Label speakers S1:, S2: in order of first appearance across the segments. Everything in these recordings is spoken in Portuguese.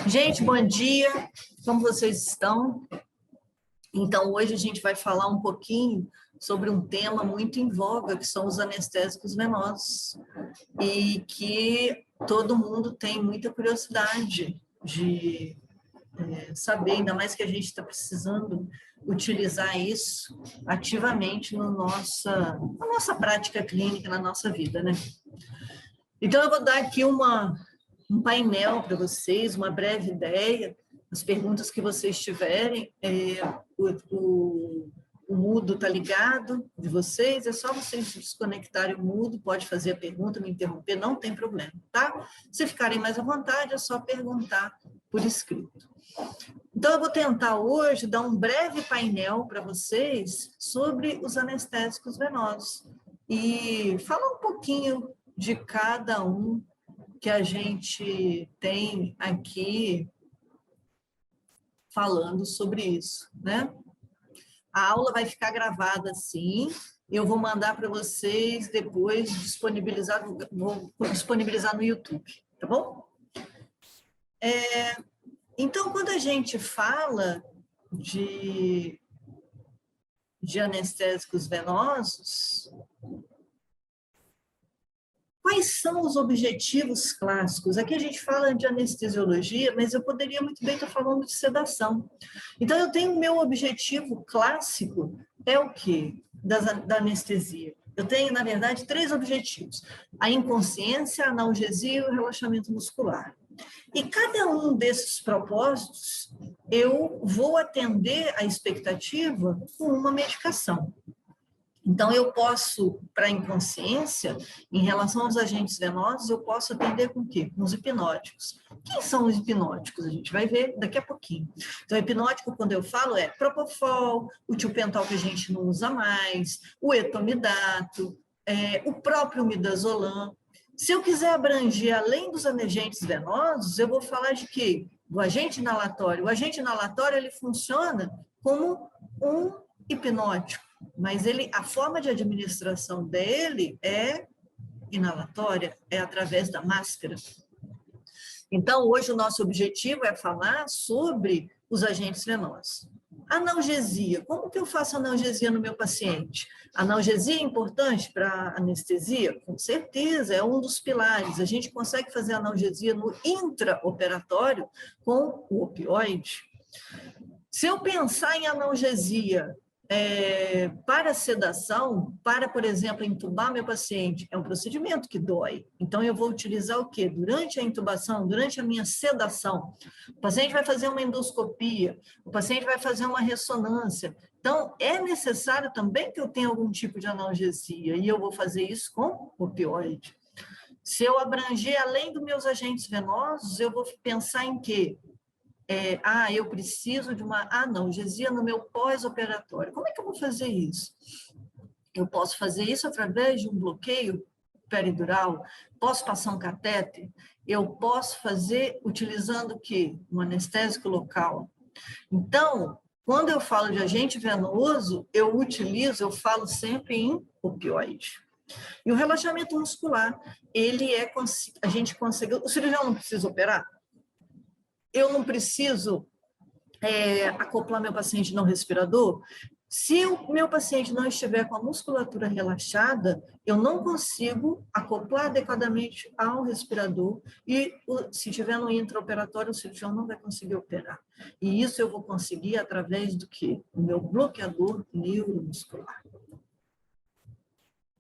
S1: Gente, bom dia, como vocês estão? Então, hoje a gente vai falar um pouquinho sobre um tema muito em voga, que são os anestésicos venosos, e que todo mundo tem muita curiosidade de saber, ainda mais que a gente está precisando utilizar isso ativamente na nossa prática clínica, na nossa vida, né? Então, eu vou dar aqui um painel para vocês, uma breve ideia, as perguntas que vocês tiverem. O mudo está ligado de vocês, é só vocês desconectarem o mudo, pode fazer a pergunta, me interromper, não tem problema, tá? Se ficarem mais à vontade, é só perguntar por escrito. Então, eu vou tentar hoje dar um breve painel para vocês sobre os anestésicos venosos e falar um pouquinho de cada um que a gente tem aqui falando sobre isso, né? A aula vai ficar gravada sim, eu vou mandar para vocês depois vou disponibilizar no YouTube, tá bom? Então, quando a gente fala de anestésicos venosos, quais são os objetivos clássicos? Aqui a gente fala de anestesiologia, mas eu poderia muito bem estar falando de sedação. Então, eu tenho o meu objetivo clássico, é o quê? Da anestesia. Eu tenho, na verdade, 3 objetivos: a inconsciência, a analgesia e o relaxamento muscular. E cada um desses propósitos, eu vou atender a expectativa com uma medicação. Então, eu posso, para a inconsciência, em relação aos agentes venosos, eu posso atender com o quê? Com os hipnóticos. Quem são os hipnóticos? A gente vai ver daqui a pouquinho. Então, hipnótico, quando eu falo, é Propofol, o tiopental que a gente não usa mais, o etomidato, o próprio midazolam. Se eu quiser abranger, além dos agentes venosos, eu vou falar de quê? Do agente inalatório. O agente inalatório, ele funciona como um hipnótico, mas a forma de administração dele é inalatória, é através da máscara. Então, hoje o nosso objetivo é falar sobre os agentes venosos. Analgesia, como que eu faço analgesia no meu paciente? Analgesia é importante para anestesia? Com certeza, é um dos pilares. A gente consegue fazer analgesia no intraoperatório com o opioide. Se eu pensar em analgesia para sedação, por exemplo, entubar meu paciente, é um procedimento que dói. Então, eu vou utilizar o quê? Durante a intubação, durante a minha sedação, o paciente vai fazer uma endoscopia, o paciente vai fazer uma ressonância. Então, é necessário também que eu tenha algum tipo de analgesia, e eu vou fazer isso com opioide. Se eu abranger além dos meus agentes venosos, eu vou pensar em quê? Eu preciso de uma analgesia no meu pós-operatório. Como é que eu vou fazer isso? Eu posso fazer isso através de um bloqueio peridural, posso passar um catéter, eu posso fazer utilizando o quê? Um anestésico local. Então, quando eu falo de agente venoso, eu falo sempre em opioide. E o relaxamento muscular, a gente conseguiu, o cirurgião não precisa operar? Eu não preciso acoplar meu paciente não respirador? Se o meu paciente não estiver com a musculatura relaxada, eu não consigo acoplar adequadamente ao respirador e, se estiver no intraoperatório, o cirurgião não vai conseguir operar. E isso eu vou conseguir através do quê? O meu bloqueador neuromuscular.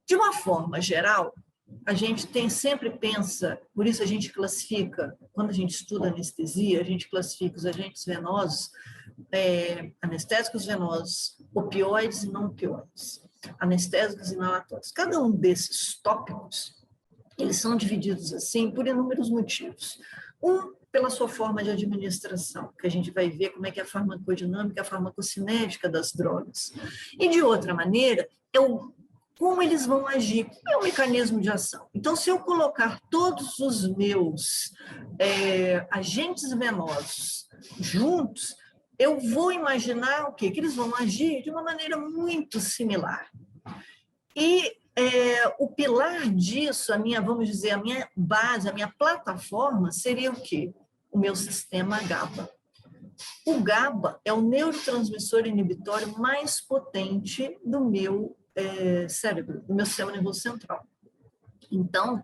S1: De uma forma geral, a gente sempre pensa, por isso a gente classifica, quando a gente estuda anestesia, a gente classifica os agentes venosos, anestésicos venosos, opioides e não opioides, anestésicos inalatórios. Cada um desses tópicos, eles são divididos assim por inúmeros motivos. Pela sua forma de administração, que a gente vai ver como é que é a farmacodinâmica, a farmacocinética das drogas. E de outra maneira, como eles vão agir, é o mecanismo de ação. Então, se eu colocar todos os meus agentes venosos juntos, eu vou imaginar o quê? Que eles vão agir de uma maneira muito similar. E o pilar disso, vamos dizer, a minha base, a minha plataforma seria o quê? o meu sistema GABA. O GABA é o neurotransmissor inibitório mais potente do meu cérebro, do meu sistema nervoso central. Então,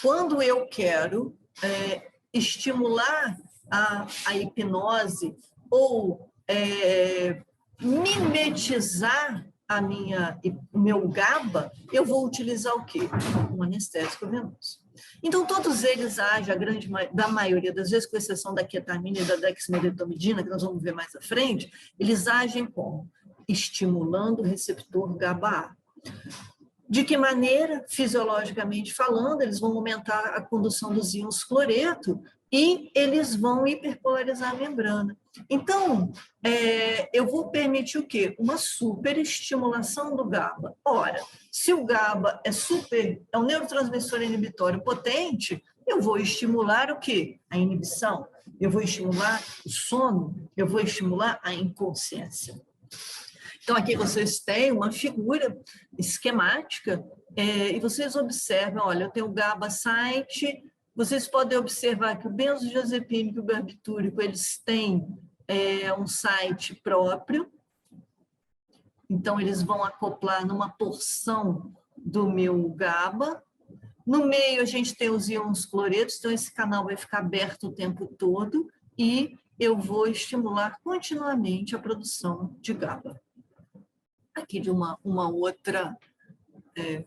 S1: quando eu quero estimular a hipnose ou mimetizar o meu GABA, eu vou utilizar o quê? Um anestésico venoso. Então, todos eles agem, da maioria das vezes, com exceção da ketamina e da dexmedetomidina, que nós vamos ver mais à frente, eles agem como? Estimulando o receptor GABA-A. De que maneira? Fisiologicamente falando, eles vão aumentar a condução dos íons cloreto e eles vão hiperpolarizar a membrana. Então, eu vou permitir o quê? Uma superestimulação do GABA. Ora, se o GABA é um neurotransmissor inibitório potente, eu vou estimular o quê? A inibição. Eu vou estimular o sono, eu vou estimular a inconsciência. Então, aqui vocês têm uma figura esquemática e vocês observam, olha, eu tenho o GABA site, vocês podem observar que o benzodiazepínico e o barbitúrico, eles têm um site próprio, então eles vão acoplar numa porção do meu GABA. No meio a gente tem os íons cloretos, então esse canal vai ficar aberto o tempo todo e eu vou estimular continuamente a produção de GABA. Aqui de uma outra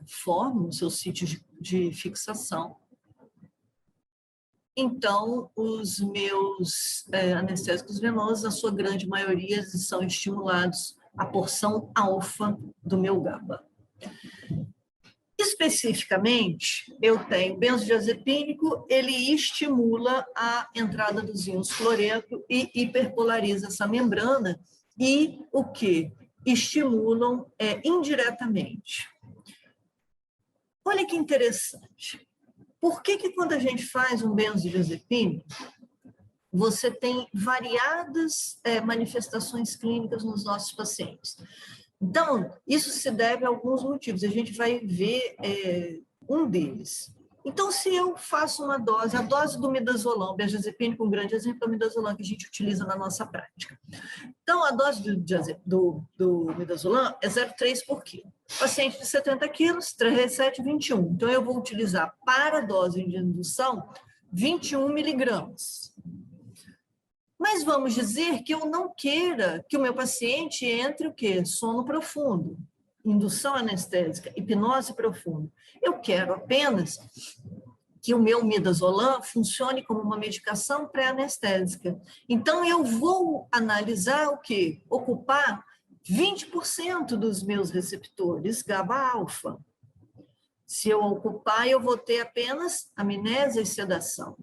S1: forma, no seu sítio de fixação. Então, os meus anestésicos venosos, a sua grande maioria, são estimulados a porção alfa do meu GABA. Especificamente, eu tenho benzodiazepínico, ele estimula a entrada dos íons cloreto e hiperpolariza essa membrana e o quê? Estimulam indiretamente. Olha que interessante. Por que quando a gente faz um benzodiazepínico, você tem variadas manifestações clínicas nos nossos pacientes? Então, isso se deve a alguns motivos. A gente vai ver um deles. Então, se eu faço uma dose, a dose do midazolam, o benzodiazepínico, um grande exemplo é o midazolam que a gente utiliza na nossa prática. Então, a dose do midazolam é 0,3 por quilo. Paciente de 70 quilos, 3 vezes 7, 21. Então, eu vou utilizar para a dose de indução 21 miligramas. Mas vamos dizer que eu não queira que o meu paciente entre o quê? Sono profundo, indução anestésica, hipnose profunda. Eu quero apenas que o meu midazolam funcione como uma medicação pré-anestésica. Então, eu vou analisar o quê? Ocupar 20% dos meus receptores GABA-alfa. Se eu ocupar, eu vou ter apenas amnésia e sedação.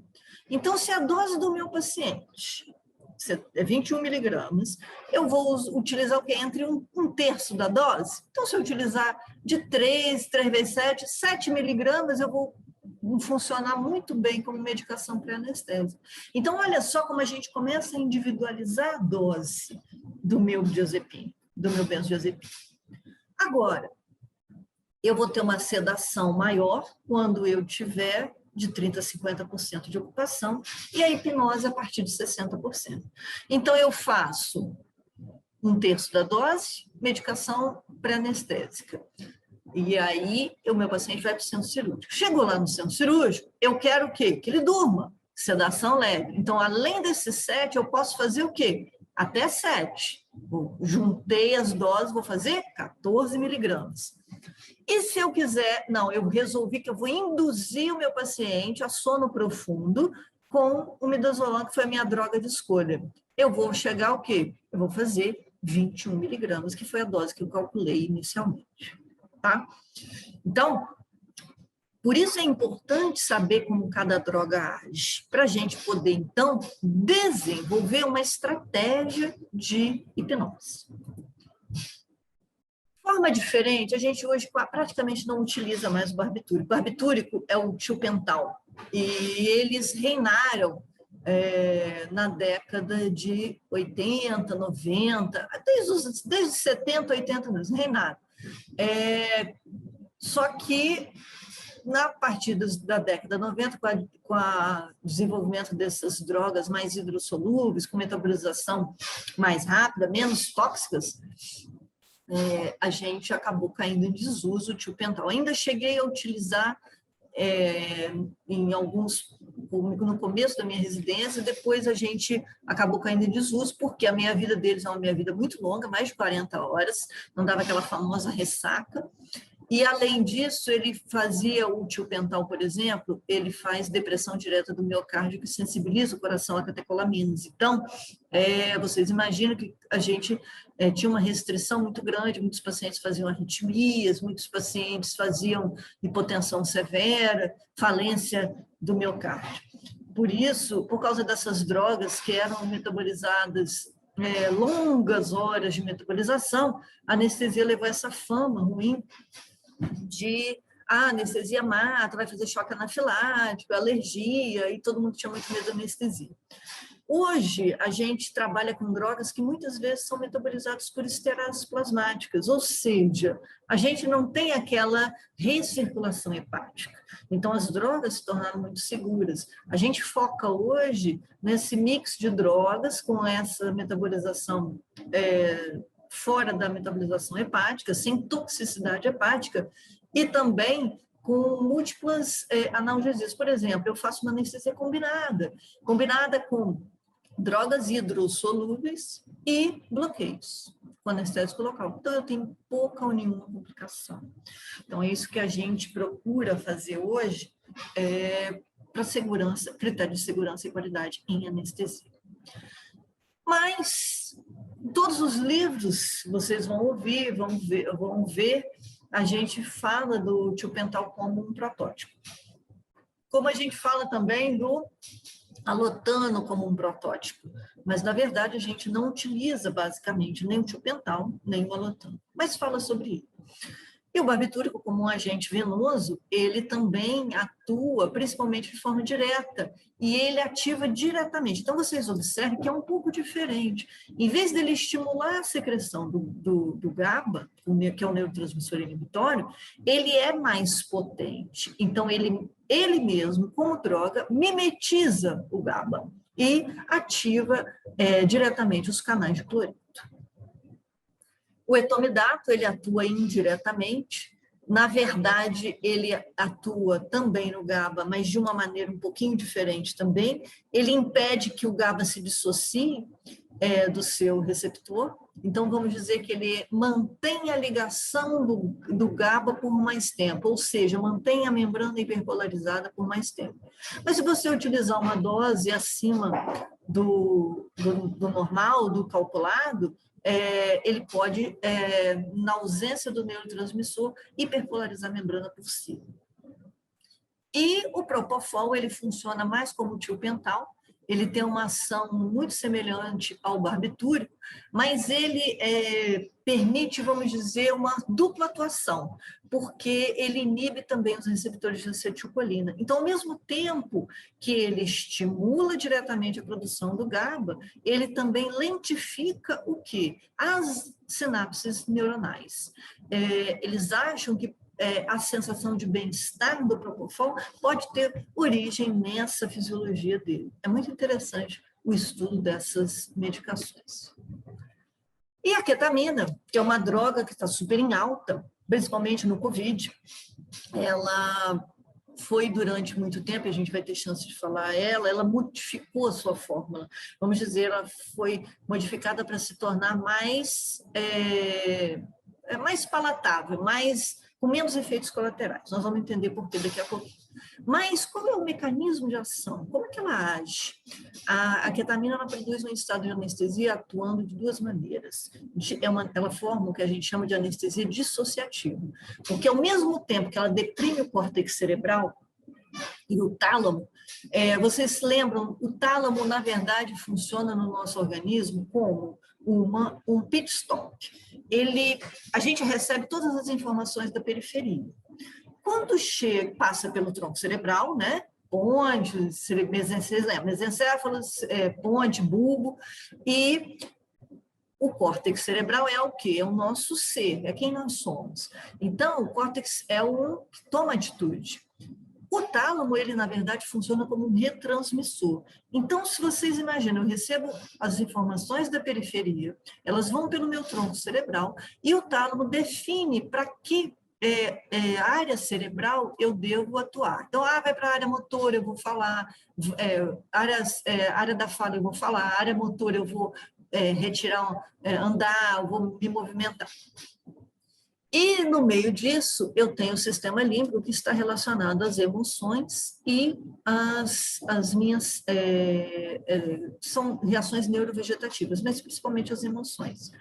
S1: Então, se a dose do meu paciente é 21 miligramas, eu vou utilizar o quê? Entre um terço da dose. Então, se eu utilizar de 3 vezes 7, 7 miligramas, eu vou funcionar muito bem como medicação pré-anestésica. Então, olha só como a gente começa a individualizar a dose do meu benzodiazepínico. Agora, eu vou ter uma sedação maior quando eu tiver de 30% a 50% de ocupação, e a hipnose a partir de 60%. Então, eu faço um terço da dose, medicação pré-anestésica. E aí, o meu paciente vai para o centro cirúrgico. Chegou lá no centro cirúrgico, eu quero o quê? Que ele durma, sedação leve. Então, além desses 7, eu posso fazer o quê? Até 7. Juntei as doses, vou fazer 14 miligramas. E se eu quiser, não, eu resolvi que eu vou induzir o meu paciente a sono profundo com o midazolam, que foi a minha droga de escolha. Eu vou chegar ao quê? Eu vou fazer 21 miligramas, que foi a dose que eu calculei inicialmente. Tá? Então, por isso é importante saber como cada droga age, para a gente poder, então, desenvolver uma estratégia de hipnose. Forma diferente, a gente hoje praticamente não utiliza mais o barbitúrico. O barbitúrico é o tiopental, e eles reinaram na década de 80, 90, desde os 70, 80 anos, reinaram. Só que a partir da década de 90, com o desenvolvimento dessas drogas mais hidrossolúveis, com metabolização mais rápida, menos tóxicas, a gente acabou caindo em desuso o tiopental. Ainda cheguei a utilizar no começo da minha residência, depois a gente acabou caindo em desuso, porque a meia vida deles é uma meia vida muito longa, mais de 40 horas, não dava aquela famosa ressaca. E, além disso, ele fazia o tiopental, por exemplo, ele faz depressão direta do miocárdio, que sensibiliza o coração a catecolaminas. Então, vocês imaginam que a gente tinha uma restrição muito grande, muitos pacientes faziam arritmias, muitos pacientes faziam hipotensão severa, falência do miocárdio. Por isso, por causa dessas drogas que eram metabolizadas, longas horas de metabolização, a anestesia levou essa fama ruim de anestesia mata, vai fazer choque anafilático, alergia, e todo mundo tinha muito medo da anestesia. Hoje, a gente trabalha com drogas que muitas vezes são metabolizadas por esterases plasmáticas, ou seja, a gente não tem aquela recirculação hepática. Então, as drogas se tornaram muito seguras. A gente foca hoje nesse mix de drogas com essa metabolização fora da metabolização hepática, sem toxicidade hepática, e também com múltiplas analgesias. Por exemplo, eu faço uma anestesia combinada com drogas hidrossolúveis e bloqueios com anestésico local. Então, eu tenho pouca ou nenhuma complicação. Então, é isso que a gente procura fazer hoje para segurança, critério de segurança e qualidade em anestesia. Mas todos os livros vocês vão ouvir, vão ver, a gente fala do tiopental como um protótipo. Como a gente fala também do alotano como um protótipo, mas na verdade a gente não utiliza basicamente nem o tiopental, nem o alotano, mas fala sobre ele. E o barbitúrico, como um agente venoso, ele também atua principalmente de forma direta, e ele ativa diretamente. Então, vocês observem que é um pouco diferente. Em vez dele estimular a secreção do GABA, que é o neurotransmissor inibitório, ele é mais potente. Então, ele mesmo, como droga, mimetiza o GABA e ativa diretamente os canais de cloreto. O etomidato, ele atua indiretamente. Na verdade, ele atua também no GABA, mas de uma maneira um pouquinho diferente também. Ele impede que o GABA se dissocie do seu receptor. Então, vamos dizer que ele mantém a ligação do GABA por mais tempo, ou seja, mantém a membrana hiperpolarizada por mais tempo. Mas se você utilizar uma dose acima do normal, do calculado, ele pode, na ausência do neurotransmissor, hiperpolarizar a membrana por cima. E o propofol, ele funciona mais como o tiopental, ele tem uma ação muito semelhante ao barbitúrico, mas ele permite, vamos dizer, uma dupla atuação, porque ele inibe também os receptores de acetilcolina. Então, ao mesmo tempo que ele estimula diretamente a produção do GABA, ele também lentifica o quê? As sinapses neuronais. Eles acham que a sensação de bem-estar do propofol pode ter origem nessa fisiologia dele. É muito interessante o estudo dessas medicações. E a ketamina, que é uma droga que está super em alta, principalmente no COVID, ela foi durante muito tempo, a gente vai ter chance de falar ela modificou a sua fórmula. Vamos dizer, ela foi modificada para se tornar mais palatável, com menos efeitos colaterais. Nós vamos entender por que daqui a pouco. Mas como é o mecanismo de ação? Como é que ela age? A ketamina, ela produz um estado de anestesia atuando de duas maneiras. Ela forma o que a gente chama de anestesia dissociativa, porque ao mesmo tempo que ela deprime o córtex cerebral e o tálamo, vocês se lembram, o tálamo, na verdade, funciona no nosso organismo como um pit stop. A gente recebe todas as informações da periferia. Quando passa pelo tronco cerebral, né? Ponte, mesencéfalo, ponte, bulbo, e o córtex cerebral é o quê? É o nosso ser, é quem nós somos. Então, o córtex é o que toma atitude. O tálamo, ele, na verdade, funciona como um retransmissor. Então, se vocês imaginam, eu recebo as informações da periferia, elas vão pelo meu tronco cerebral, e o tálamo define para que área cerebral eu devo atuar. Então, vai para a área motora, eu vou falar, área da fala eu vou falar, área motora eu vou retirar, andar, eu vou me movimentar. E, no meio disso, eu tenho o sistema límbico, que está relacionado às emoções e as minhas... são reações neurovegetativas, mas principalmente as emoções.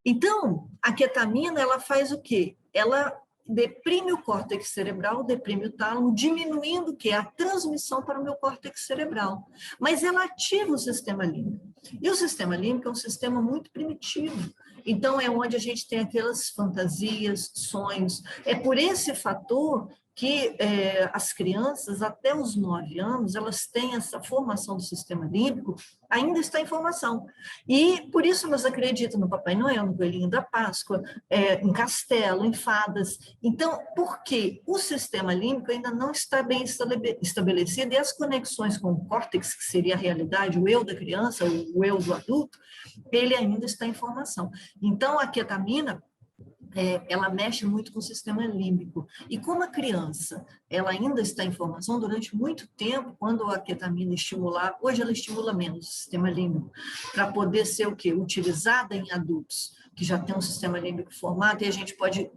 S1: Então, a ketamina, ela faz o quê? Ela deprime o córtex cerebral, deprime o tálamo, diminuindo o quê? A transmissão para o meu córtex cerebral. Mas ela ativa o sistema límbico. E o sistema límbico é um sistema muito primitivo. Então, é onde a gente tem aquelas fantasias, sonhos. É por esse fator que as crianças, até os 9 anos, elas têm essa formação do sistema límbico, ainda está em formação. E por isso elas acreditam no Papai Noel, no Coelhinho da Páscoa, em castelo, em fadas. Então, porque o sistema límbico ainda não está bem estabelecido e as conexões com o córtex, que seria a realidade, o eu da criança, o eu do adulto, ele ainda está em formação. Então, a ketamina, ela mexe muito com o sistema límbico. E como a criança, ela ainda está em formação durante muito tempo, quando a ketamina estimular, hoje ela estimula menos o sistema límbico, para poder ser o quê? Utilizada em adultos, que já tem um sistema límbico formado, e a gente pode,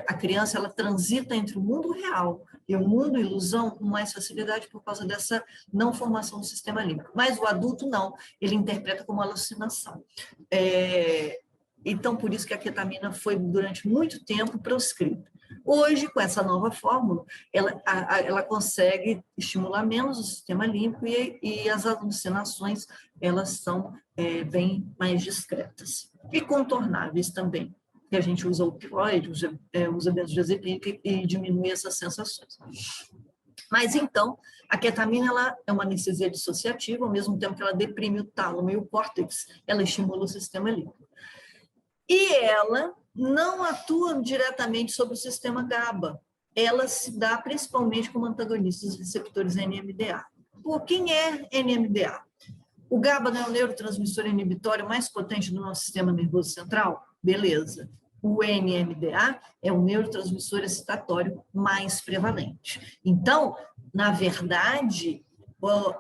S1: a criança, ela transita entre o mundo real e o mundo ilusão com mais facilidade por causa dessa não formação do sistema límbico. Mas o adulto não, ele interpreta como alucinação. Então, por isso que a ketamina foi, durante muito tempo, proscrita. Hoje, com essa nova fórmula, ela consegue estimular menos o sistema límbico e as alucinações, elas são bem mais discretas. E contornáveis também, que a gente usa opioide, usa benzodiazepínico e diminui essas sensações. Mas, então, a ketamina, ela é uma anestesia dissociativa, ao mesmo tempo que ela deprime o tálamo e o córtex, ela estimula o sistema límbico. E ela não atua diretamente sobre o sistema GABA. Ela se dá principalmente como antagonista dos receptores NMDA. Por quem é NMDA? O GABA não é o neurotransmissor inibitório mais potente do nosso sistema nervoso central? Beleza. O NMDA é o neurotransmissor excitatório mais prevalente. Então, na verdade,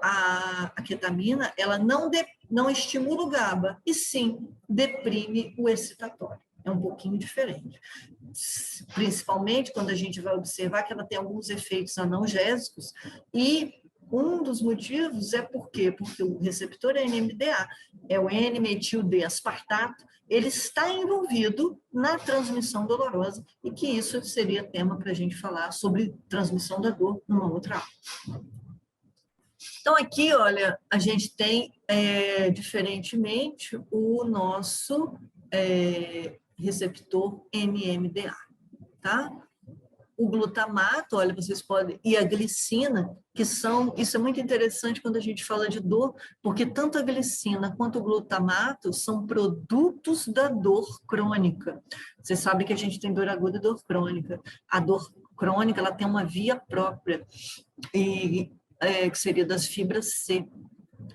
S1: a ketamina, ela não estimula o GABA, e sim deprime o excitatório. É um pouquinho diferente. Principalmente quando a gente vai observar que ela tem alguns efeitos analgésicos, e um dos motivos é por quê? Porque o receptor NMDA é o N-metil-D-aspartato, ele está envolvido na transmissão dolorosa, e que isso seria tema para a gente falar sobre transmissão da dor numa outra aula. Então, aqui, olha, a gente tem, diferentemente, o nosso receptor NMDA, tá? O glutamato, olha, vocês podem, e a glicina, que são, isso é muito interessante quando a gente fala de dor, porque tanto a glicina quanto o glutamato são produtos da dor crônica. Você sabe que a gente tem dor aguda e dor crônica. A dor crônica, ela tem uma via própria, que seria das fibras C.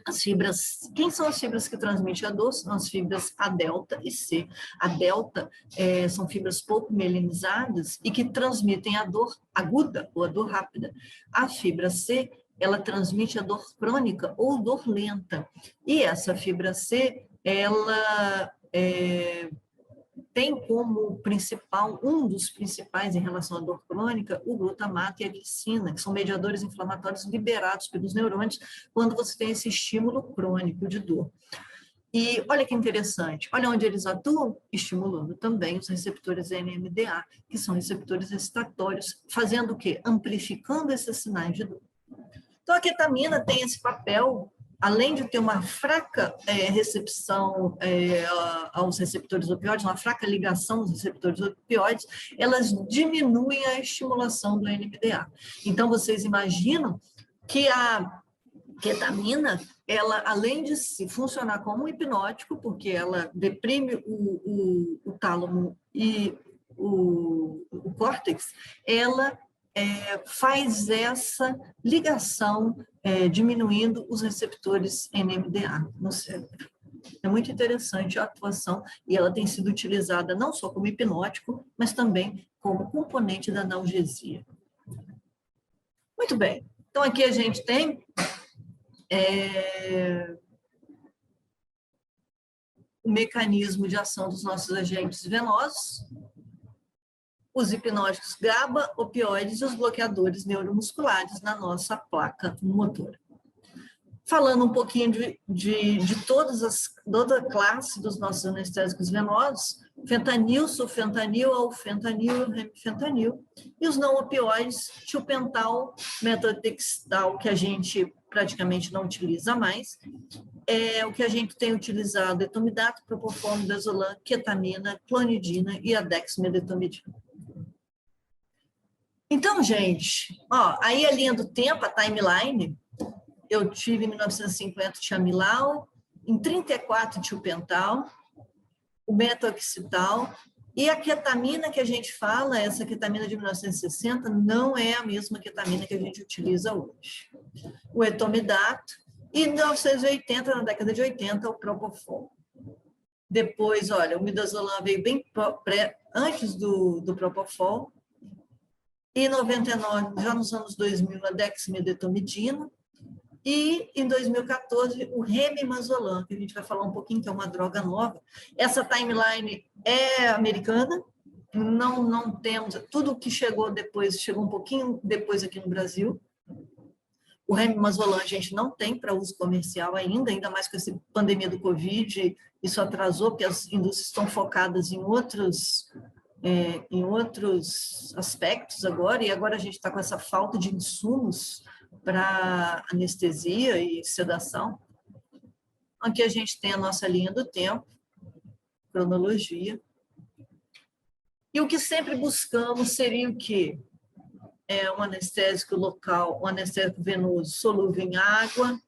S1: As fibras, quem são as fibras que transmitem a dor? São as fibras A delta e C. A delta são fibras pouco mielinizadas e que transmitem a dor aguda ou a dor rápida. A fibra C, ela transmite a dor crônica ou dor lenta. E essa fibra C, ela tem como principal, um dos principais em relação à dor crônica, o glutamato e a glicina, que são mediadores inflamatórios liberados pelos neurônios quando você tem esse estímulo crônico de dor. E olha que interessante, olha onde eles atuam, estimulando também os receptores NMDA, que são receptores excitatórios, fazendo o quê? Amplificando esses sinais de dor. Então, a ketamina tem esse papel, além de ter uma fraca recepção aos receptores opioides, uma fraca ligação aos receptores opioides, elas diminuem a estimulação do NMDA. Então, vocês imaginam que a ketamina, ela, além de se funcionar como um hipnótico, porque ela deprime o tálamo e o córtex, ela faz essa ligação, diminuindo os receptores NMDA no cérebro. É muito interessante a atuação e ela tem sido utilizada não só como hipnótico, mas também como componente da analgesia. Muito bem. Então, aqui a gente tem o mecanismo de ação dos nossos agentes venosos, os hipnóticos GABA, opioides e os bloqueadores neuromusculares na nossa placa motora. Falando um pouquinho de toda a classe dos nossos anestésicos venosos, fentanil, sulfentanil, alfentanil e remifentanil. E os não opioides, tilpental, methotrexatal, que a gente praticamente não utiliza mais. O que a gente tem utilizado é etomidato, propofol, midazolam, ketamina, clonidina e a dexmedetomidina. Então, gente, aí a linha do tempo, a timeline, eu tive em 1950 tiamilau, em 34 tilpental, o metoxital, e a ketamina que a gente fala, essa ketamina de 1960, não é a mesma ketamina que a gente utiliza hoje. O etomidato, e em 1980, na década de 80, o propofol. Depois, olha, o midazolam veio bem antes do propofol, e em 99, já nos anos 2000, a dexmedetomidina, e em 2014, o remimazolam, que a gente vai falar um pouquinho, que é uma droga nova. Essa timeline é americana, não temos, tudo que chegou depois, chegou um pouquinho depois aqui no Brasil. O remimazolam a gente não tem para uso comercial ainda mais com essa pandemia do Covid, isso atrasou, porque as indústrias estão focadas em outros aspectos agora, e agora a gente está com essa falta de insumos para anestesia e sedação. Aqui a gente tem a nossa linha do tempo, cronologia. E o que sempre buscamos seria o quê? Um anestésico local, um anestésico venoso solúvel em água,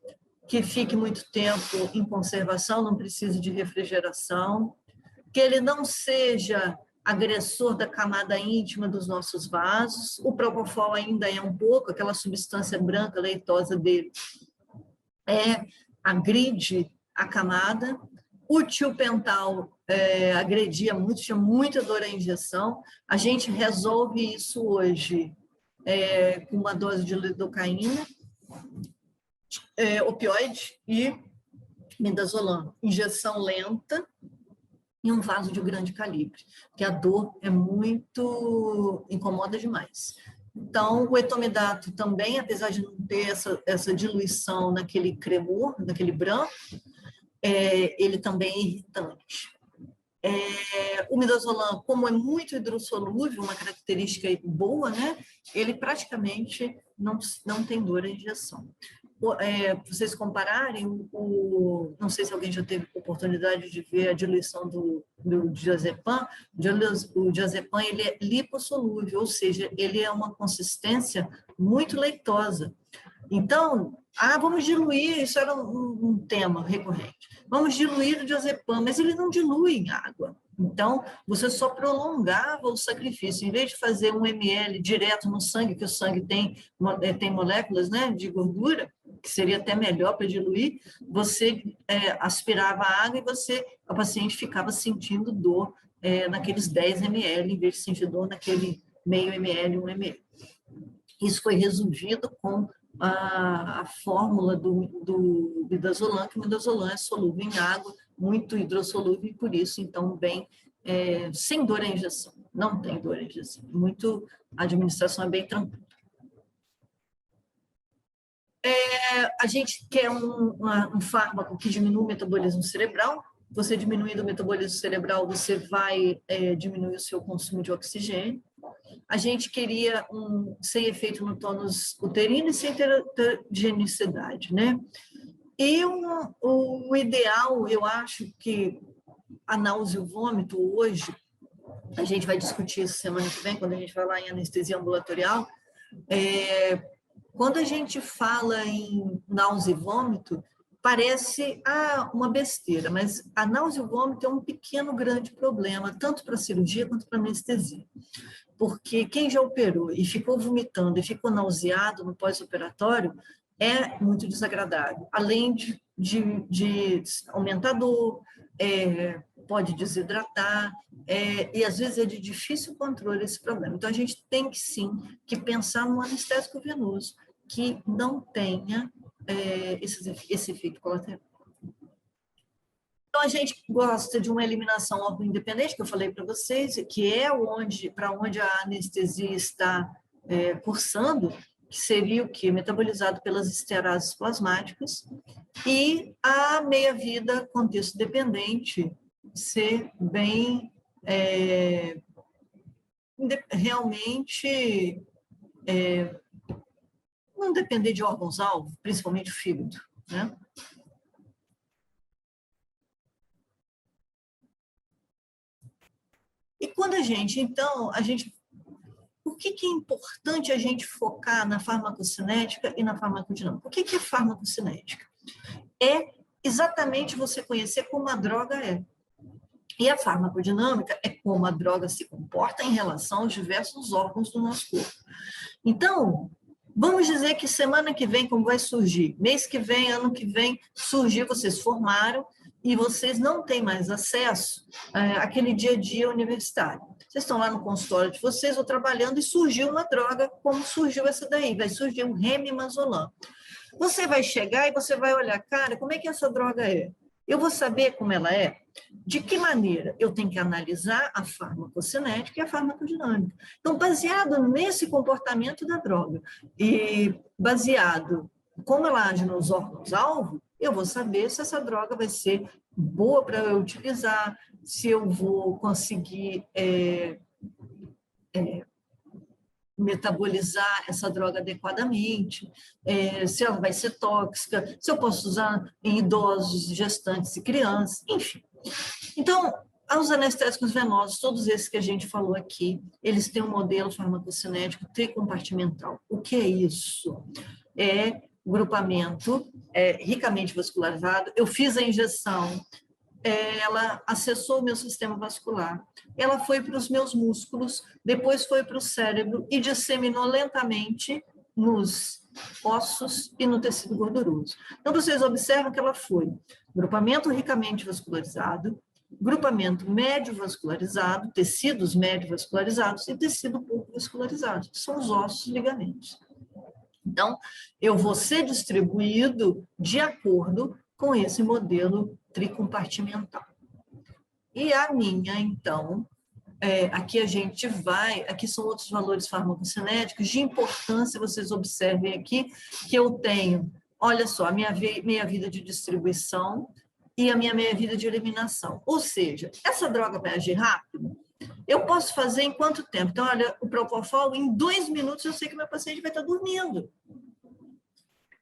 S1: que fique muito tempo em conservação, não precise de refrigeração, que ele não seja agressor da camada íntima dos nossos vasos. O propofol ainda é um pouco, aquela substância branca leitosa dele agride a camada. O tilpental agredia muito, tinha muita dor à injeção. A gente resolve isso hoje com uma dose de lidocaína, opioide e midazolam. Injeção lenta, em um vaso de grande calibre, porque a dor incomoda demais. Então, o etomidato também, apesar de não ter essa diluição naquele cremor, naquele branco, ele também é irritante. O midazolam, como é muito hidrossolúvel, uma característica boa, né? Ele praticamente não tem dor à injeção. Vocês compararem, não sei se alguém já teve oportunidade de ver a diluição do diazepam. O diazepam, ele é lipossolúvel, ou seja, ele é uma consistência muito leitosa. Então, vamos diluir, isso era um tema recorrente. Vamos diluir o diazepam, mas ele não dilui em água. Então, você só prolongava o sacrifício. Em vez de fazer 1 ml direto no sangue, que o sangue tem moléculas, né, de gordura, que seria até melhor para diluir, você aspirava a água e a paciente ficava sentindo dor naqueles 10 ml, em vez de sentir dor naquele meio ml, 1 ml. Isso foi resolvido com a fórmula do midazolam, que o midazolam é solúvel em água, muito hidrossolúvel, e por isso, então, sem dor à injeção. Não tem dor à injeção. A administração é bem tranquila. A gente quer um fármaco que diminua o metabolismo cerebral. Você diminuindo o metabolismo cerebral, você vai diminuir o seu consumo de oxigênio. A gente queria sem efeito no tônus uterino e sem terogenicidade, né? E o ideal, eu acho que a náusea e o vômito hoje, a gente vai discutir isso semana que vem, quando a gente falar em anestesia ambulatorial, quando a gente fala em náusea e vômito, parece uma besteira, mas a náusea e o vômito é um pequeno, grande problema, tanto para a cirurgia quanto para a anestesia. Porque quem já operou e ficou vomitando e ficou nauseado no pós-operatório é muito desagradável. Além de aumentar a dor, pode desidratar, e às vezes é de difícil controle esse problema. Então, a gente tem que, sim, que pensar num anestésico venoso que não tenha esse efeito colateral. Então, a gente gosta de uma eliminação órgão-independente, que eu falei para vocês, que é para onde a anestesia está cursando, que seria o quê? Metabolizado pelas esterases plasmáticas, e a meia-vida contexto-dependente ser bem, realmente, não depender de órgãos-alvo, principalmente o fígado, né? E quando então, por que é importante a gente focar na farmacocinética e na farmacodinâmica? O que é farmacocinética? É exatamente você conhecer como a droga é. E a farmacodinâmica é como a droga se comporta em relação aos diversos órgãos do nosso corpo. Então, vamos dizer que semana que vem, como vai surgir, mês que vem, ano que vem, surgiu, vocês formaram, e vocês não têm mais acesso àquele dia a dia universitário. Vocês estão lá no consultório de vocês ou trabalhando e surgiu uma droga, como surgiu essa daí, vai surgir um Remimazolam. Você vai chegar e você vai olhar, cara, como é que essa droga é? Eu vou saber como ela é? De que maneira? Eu tenho que analisar a farmacocinética e a farmacodinâmica. Então, baseado nesse comportamento da droga e baseado como ela age nos órgãos-alvo, eu vou saber se essa droga vai ser boa para eu utilizar, se eu vou conseguir metabolizar essa droga adequadamente, se ela vai ser tóxica, se eu posso usar em idosos, gestantes e crianças, enfim. Então, os anestésicos venosos, todos esses que a gente falou aqui, eles têm um modelo farmacocinético tricompartimental. O que é isso? É grupamento ricamente vascularizado. Eu fiz a injeção, ela acessou o meu sistema vascular, ela foi para os meus músculos, depois foi para o cérebro e disseminou lentamente nos ossos e no tecido gorduroso. Então, vocês observam que ela foi grupamento ricamente vascularizado, grupamento médio vascularizado, tecidos médio vascularizados e tecido pouco vascularizado, que são os ossos e ligamentos. Então, eu vou ser distribuído de acordo com esse modelo tricompartimental. E a minha, então, aqui a gente vai, aqui são outros valores farmacocinéticos de importância, vocês observem aqui que eu tenho, olha só, a minha meia-vida de distribuição e a minha meia-vida de eliminação. Ou seja, essa droga vai agir rápido? Eu posso fazer em quanto tempo? Então, olha, o Propofol, em 2 minutos eu sei que meu paciente vai estar dormindo.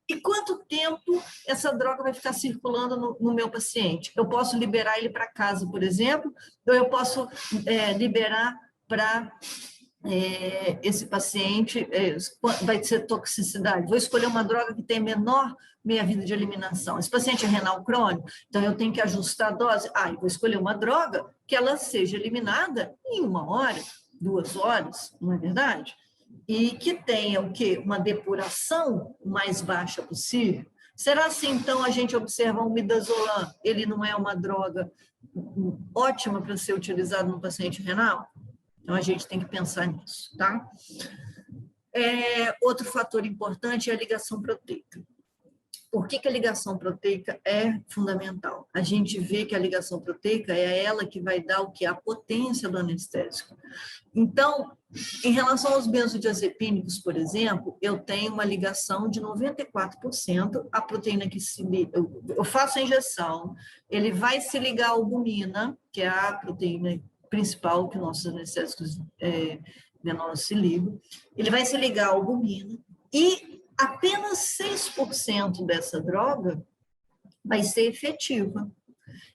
S1: E quanto tempo essa droga vai ficar circulando no meu paciente? Eu posso liberar ele para casa, por exemplo, ou eu posso liberar para esse paciente, vai ser toxicidade. Vou escolher uma droga que tem menor meia-vida de eliminação. Esse paciente é renal crônico, então eu tenho que ajustar a dose. Eu vou escolher uma droga que ela seja eliminada em 1 hora, 2 horas, não é verdade? E que tenha o quê? Uma depuração mais baixa possível. Será assim, então, a gente observa o midazolam, ele não é uma droga ótima para ser utilizado no paciente renal? Então, a gente tem que pensar nisso, tá? Outro fator importante é a ligação proteica. Por que a ligação proteica é fundamental? A gente vê que a ligação proteica é ela que vai dar o que? A potência do anestésico. Então, em relação aos benzodiazepínicos, por exemplo, eu tenho uma ligação de 94%, a proteína que se liga, eu faço a injeção, ele vai se ligar à albumina, que é a proteína principal que nossos anestésicos venosos se ligam, ele vai se ligar à albumina e apenas 6% dessa droga vai ser efetiva.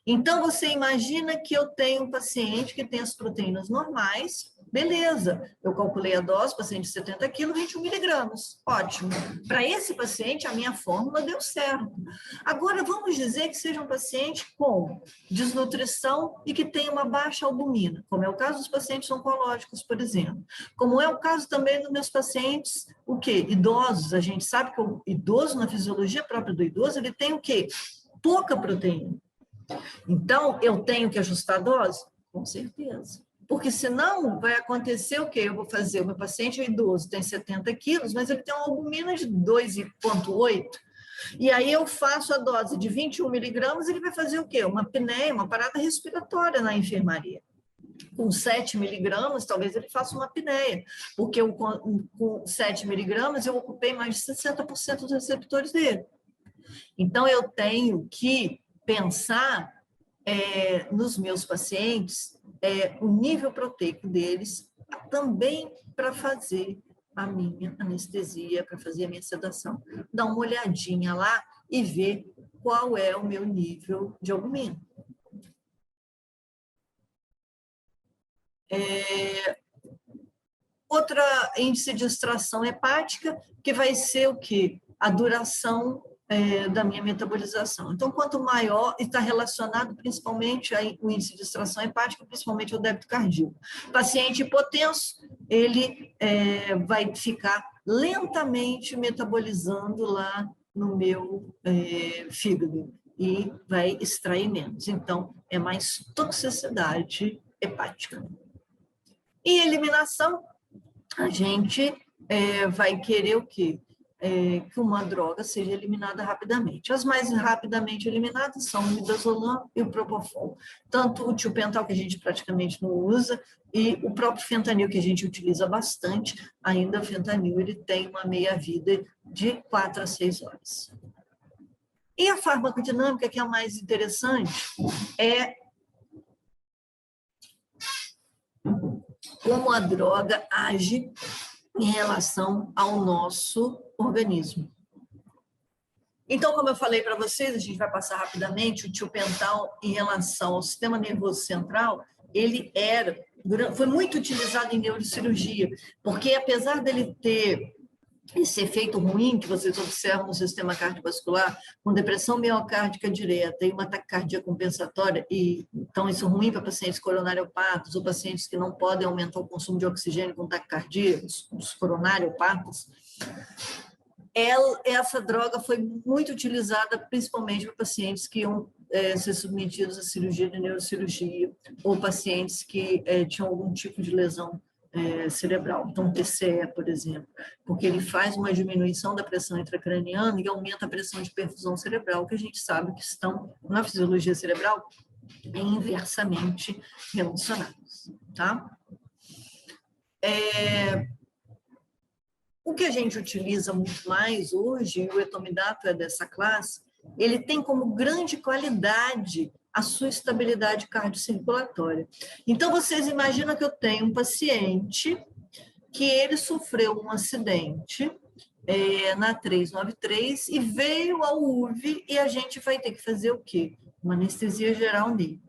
S1: Então, você imagina que eu tenho um paciente que tem as proteínas normais, Beleza, eu calculei a dose, paciente de 70 quilos, 21 miligramas. Ótimo. Para esse paciente, a minha fórmula deu certo. Agora, vamos dizer que seja um paciente com desnutrição e que tenha uma baixa albumina, como é o caso dos pacientes oncológicos, por exemplo. Como é o caso também dos meus pacientes, o quê? Idosos. A gente sabe que o idoso, na fisiologia própria do idoso, ele tem o quê? Pouca proteína. Então, eu tenho que ajustar a dose? Com certeza. Porque senão vai acontecer o quê? Eu vou fazer, o meu paciente é idoso, tem 70 quilos, mas ele tem uma albumina de 2,8. E aí eu faço a dose de 21 miligramas, ele vai fazer o quê? Uma apneia, uma parada respiratória na enfermaria. Com 7 miligramas, talvez ele faça uma apneia, porque com 7 miligramas eu ocupei mais de 60% dos receptores dele. Então, eu tenho que pensar nos meus pacientes, o nível proteico deles, também para fazer a minha anestesia, para fazer a minha sedação. Dá uma olhadinha lá e ver qual é o meu nível de albumina. Outra índice de extração hepática, que vai ser o quê? A duração da minha metabolização. Então, quanto maior, está relacionado principalmente ao índice de extração hepática, principalmente ao débito cardíaco. Paciente hipotenso, ele vai ficar lentamente metabolizando lá no meu fígado e vai extrair menos. Então, é mais toxicidade hepática. E eliminação, a gente vai querer o quê? Que uma droga seja eliminada rapidamente. As mais rapidamente eliminadas são o midazolam e o propofol. Tanto o tiopental, que a gente praticamente não usa, e o próprio fentanil, que a gente utiliza bastante, ainda o fentanil ele tem uma meia-vida de 4 a 6 horas. E a farmacodinâmica, que é a mais interessante, é como a droga age em relação ao nosso organismo. Então, como eu falei para vocês, a gente vai passar rapidamente, o tiopental em relação ao sistema nervoso central, ele foi muito utilizado em neurocirurgia, porque apesar dele ter esse efeito ruim que vocês observam no sistema cardiovascular, com depressão miocárdica direta e uma taquicardia compensatória, e então isso é ruim para pacientes coronariopatas ou pacientes que não podem aumentar o consumo de oxigênio com taquicardia, os coronariopatas, essa droga foi muito utilizada principalmente para pacientes que iam ser submetidos a cirurgia de neurocirurgia ou pacientes que tinham algum tipo de lesão cerebral, então TCE, por exemplo, porque ele faz uma diminuição da pressão intracraniana e aumenta a pressão de perfusão cerebral, que a gente sabe que estão, na fisiologia cerebral, inversamente relacionados, tá? O que a gente utiliza muito mais hoje, o etomidato é dessa classe, ele tem como grande qualidade a sua estabilidade cardiocirculatória. Então, vocês imaginam que eu tenho um paciente que ele sofreu um acidente na 393 e veio ao UV e a gente vai ter que fazer o quê? Uma anestesia geral nele.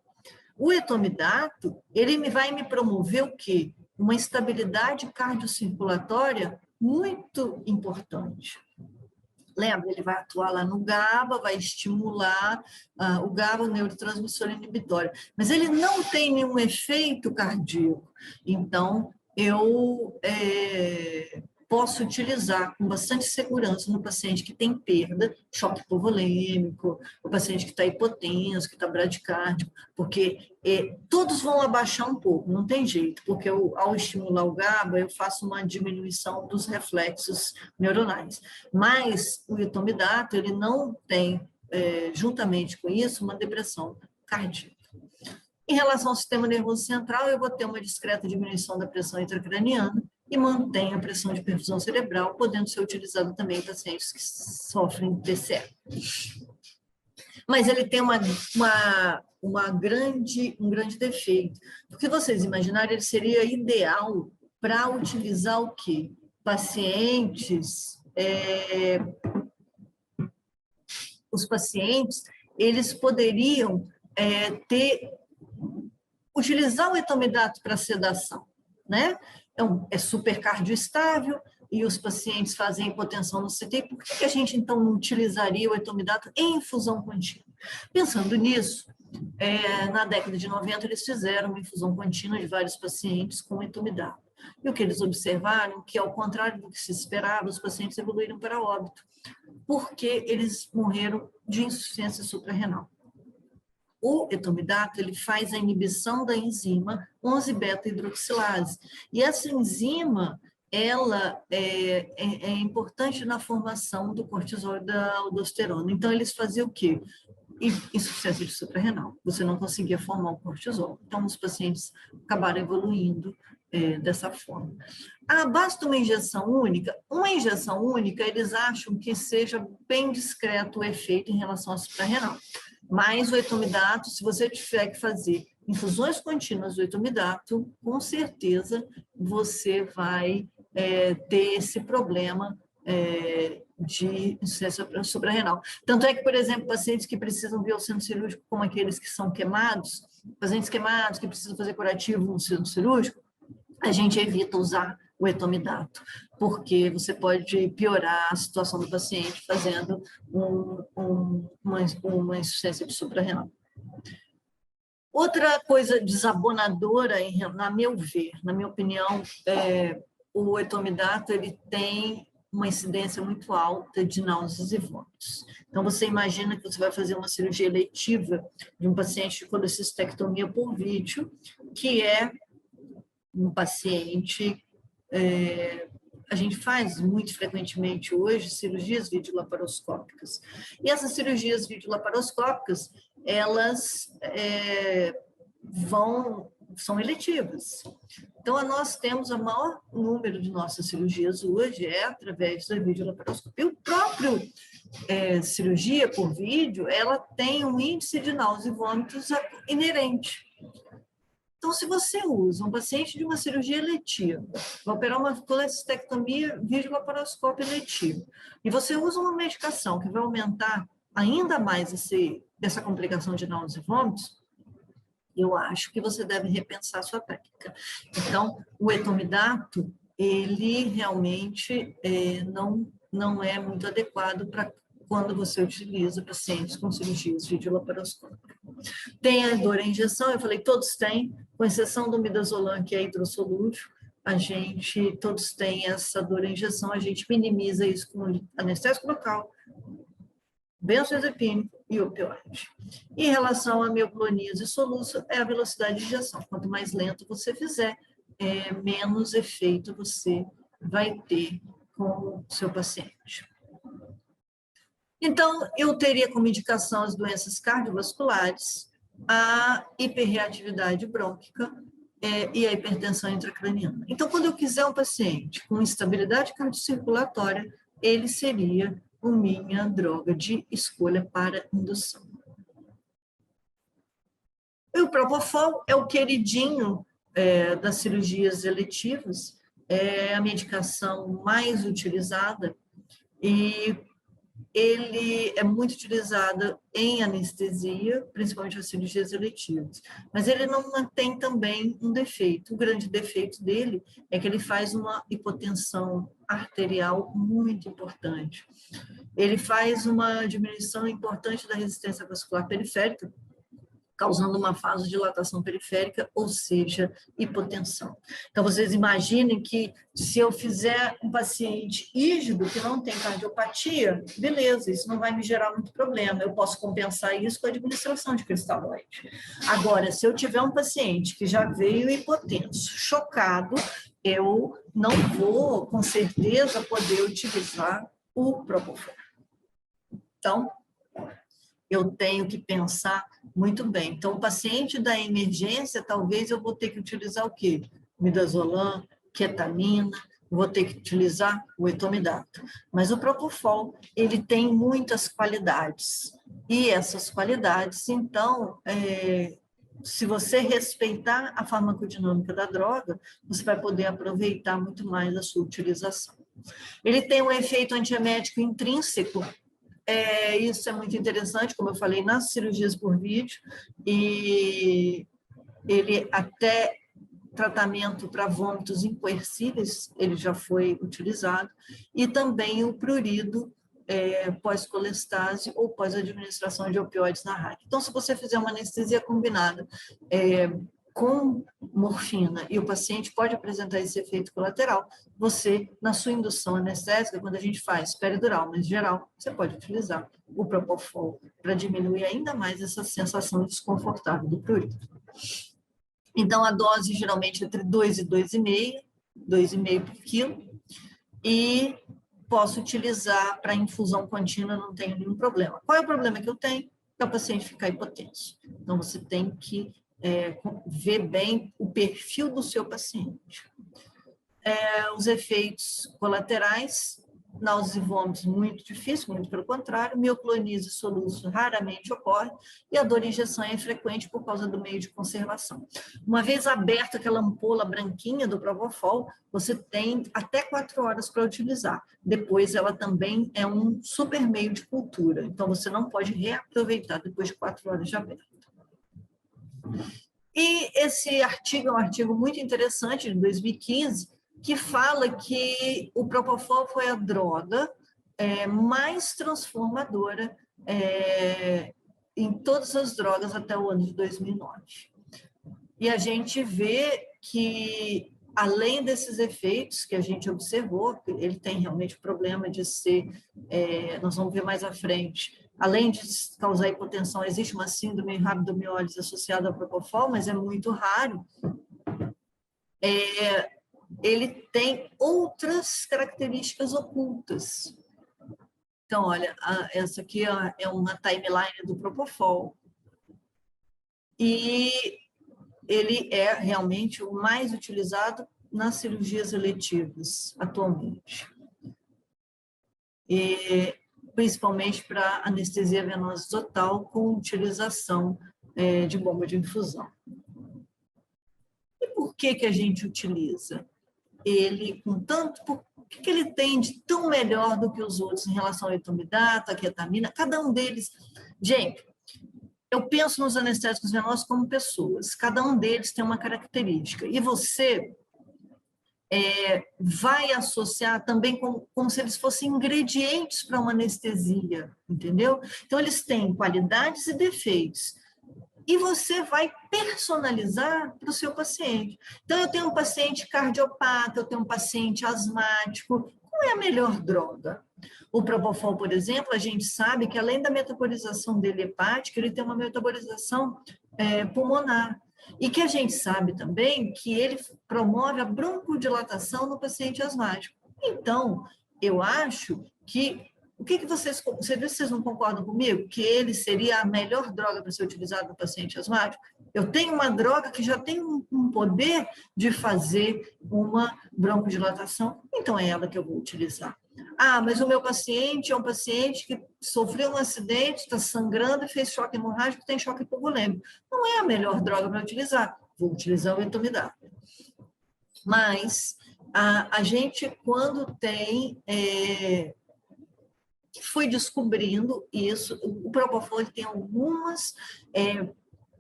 S1: O etomidato, ele vai me promover o quê? Uma estabilidade cardiocirculatória muito importante. Lembra, ele vai atuar lá no GABA, vai estimular o GABA, o neurotransmissor inibitório, mas ele não tem nenhum efeito cardíaco. Então, eu posso utilizar com bastante segurança no paciente que tem perda, choque hipovolêmico, o paciente que está hipotenso, que está bradicárdico, porque todos vão abaixar um pouco, não tem jeito, porque ao estimular o GABA, eu faço uma diminuição dos reflexos neuronais. Mas o etomidato, ele não tem, juntamente com isso, uma depressão cardíaca. Em relação ao sistema nervoso central, eu vou ter uma discreta diminuição da pressão intracraniana e mantenho a pressão de perfusão cerebral, podendo ser utilizado também em pacientes que sofrem TCE. Mas ele tem um grande defeito. Porque vocês imaginarem, ele seria ideal para utilizar o quê? Pacientes... os pacientes, eles poderiam utilizar o etomidato para sedação, né? É super cardioestável e os pacientes fazem hipotensão no CTI. Por que a gente, então, não utilizaria o etomidato em infusão contínua? Pensando nisso, na década de 90, eles fizeram uma infusão contínua de vários pacientes com etomidato. E o que eles observaram, que ao contrário do que se esperava, os pacientes evoluíram para óbito, porque eles morreram de insuficiência suprarrenal. O etomidato, ele faz a inibição da enzima 11-beta-hidroxilase. E essa enzima, ela é importante na formação do cortisol e da aldosterona. Então, eles faziam o quê? Insuficiência suprarrenal. Você não conseguia formar o cortisol. Então, os pacientes acabaram evoluindo dessa forma. Basta uma injeção única? Uma injeção única, eles acham que seja bem discreto o efeito em relação à suprarrenal. Mas o etomidato, se você tiver que fazer infusões contínuas do etomidato, com certeza você vai ter esse problema de insuficiência suprarrenal. Tanto é que, por exemplo, pacientes que precisam vir ao centro cirúrgico, como aqueles que são queimados, pacientes queimados que precisam fazer curativo no centro cirúrgico, a gente evita usar o etomidato, porque você pode piorar a situação do paciente fazendo uma insuficiência suprarrenal. Outra coisa desabonadora, na meu ver, na minha opinião, o etomidato ele tem uma incidência muito alta de náuseas e vômitos. Então, você imagina que você vai fazer uma cirurgia eletiva de um paciente de colecistectomia por vídeo, que é um paciente... a gente faz muito frequentemente hoje cirurgias videolaparoscópicas. E essas cirurgias videolaparoscópicas, elas são eletivas. Então, nós temos o maior número de nossas cirurgias hoje através da videolaparoscopia. O próprio cirurgia por vídeo, ela tem um índice de náusea e vômitos inerente. Então, se você usa um paciente de uma cirurgia eletiva, vai operar uma colecistectomia videolaparoscópia eletiva, e você usa uma medicação que vai aumentar ainda mais essa complicação de náuseas e vômitos, eu acho que você deve repensar a sua técnica. Então, o etomidato, ele realmente não é muito adequado para quando você utiliza pacientes com cirurgias videolaparoscópicas. Tem a dor à injeção, eu falei, todos têm, com exceção do midazolam, que é hidrossolúvel, todos têm essa dor à injeção, a gente minimiza isso com anestésico local, benzodiazepínico e opioide. Em relação à meoclonise soluço, é a velocidade de injeção. Quanto mais lento você fizer, menos efeito você vai ter com o seu paciente. Então, eu teria como indicação as doenças cardiovasculares, a hiperreatividade brônquica e a hipertensão intracraniana. Então, quando eu quiser um paciente com instabilidade cardiocirculatória, ele seria a minha droga de escolha para indução. E o Propofol é o queridinho das cirurgias eletivas, é a medicação mais utilizada e ele é muito utilizado em anestesia, principalmente as cirurgias eletivas, mas ele não tem também um defeito. O grande defeito dele é que ele faz uma hipotensão arterial muito importante. Ele faz uma diminuição importante da resistência vascular periférica, causando uma vasodilatação periférica, ou seja, hipotensão. Então, vocês imaginem que se eu fizer um paciente rígido que não tem cardiopatia, beleza, isso não vai me gerar muito problema, eu posso compensar isso com a administração de cristalóide. Agora, se eu tiver um paciente que já veio hipotenso, chocado, eu não vou, com certeza, poder utilizar o Propofol. Então, eu tenho que pensar muito bem. Então, o paciente da emergência, talvez eu vou ter que utilizar o quê? Midazolam, ketamina, vou ter que utilizar o etomidato. Mas o Propofol, ele tem muitas qualidades. E essas qualidades, então, se você respeitar a farmacodinâmica da droga, você vai poder aproveitar muito mais a sua utilização. Ele tem um efeito antiemético intrínseco. Isso é muito interessante, como eu falei, nas cirurgias por vídeo, e ele até tratamento para vômitos incoercíveis, ele já foi utilizado, e também o prurido pós-colestase ou pós-administração de opioides na RAC. Então, se você fizer uma anestesia combinada com morfina e o paciente pode apresentar esse efeito colateral, você, na sua indução anestésica, quando a gente faz peridural, mas geral, você pode utilizar o Propofol para diminuir ainda mais essa sensação desconfortável do prurido. Então, a dose geralmente é entre 2 e 2,5 por quilo, e posso utilizar para infusão contínua, não tenho nenhum problema. Qual é o problema que eu tenho? É o paciente ficar hipotenso. Então, você tem que ver bem o perfil do seu paciente. Os efeitos colaterais, náuseas e vômitos, muito difícil, muito pelo contrário, mioclonise e soluço raramente ocorre, e a dor de injeção é frequente por causa do meio de conservação. Uma vez aberta aquela ampola branquinha do Propofol, você tem até 4 horas para utilizar. Depois, ela também é um super meio de cultura, então você não pode reaproveitar depois de 4 horas de aberto. E esse artigo é um artigo muito interessante, de 2015, que fala que o Propofol foi a droga mais transformadora em todas as drogas até o ano de 2009. E a gente vê que, além desses efeitos que a gente observou, ele tem realmente o problema de ser, nós vamos ver mais à frente, além de causar hipotensão, existe uma síndrome rabdomiólise associada ao Propofol, mas é muito raro. Ele tem outras características ocultas. Então, olha, essa aqui é uma timeline do Propofol. E ele é realmente o mais utilizado nas cirurgias eletivas atualmente. E, principalmente para anestesia venosa total com utilização de bomba de infusão. E por que a gente utiliza ele com tanto... O que ele tem de tão melhor do que os outros em relação ao etomidata, a ketamina? Cada um deles... Gente, eu penso nos anestésicos venosos como pessoas. Cada um deles tem uma característica. E você vai associar também como se eles fossem ingredientes para uma anestesia, entendeu? Então, eles têm qualidades e defeitos. E você vai personalizar para o seu paciente. Então, eu tenho um paciente cardiopata, eu tenho um paciente asmático. Qual é a melhor droga? O Propofol, por exemplo, a gente sabe que, além da metabolização dele hepática, ele tem uma metabolização pulmonar. E que a gente sabe também que ele promove a broncodilatação no paciente asmático. Então, eu acho que... O que vocês não concordam comigo? Que ele seria a melhor droga para ser utilizada no paciente asmático? Eu tenho uma droga que já tem um poder de fazer uma broncodilatação, então é ela que eu vou utilizar. Ah, mas o meu paciente é um paciente que sofreu um acidente, está sangrando e fez choque hemorrágico, tem choque hipovolêmico. Não é a melhor droga para utilizar. Vou utilizar o etomidate. Mas a gente, quando tem... foi descobrindo isso, o Propofol tem algumas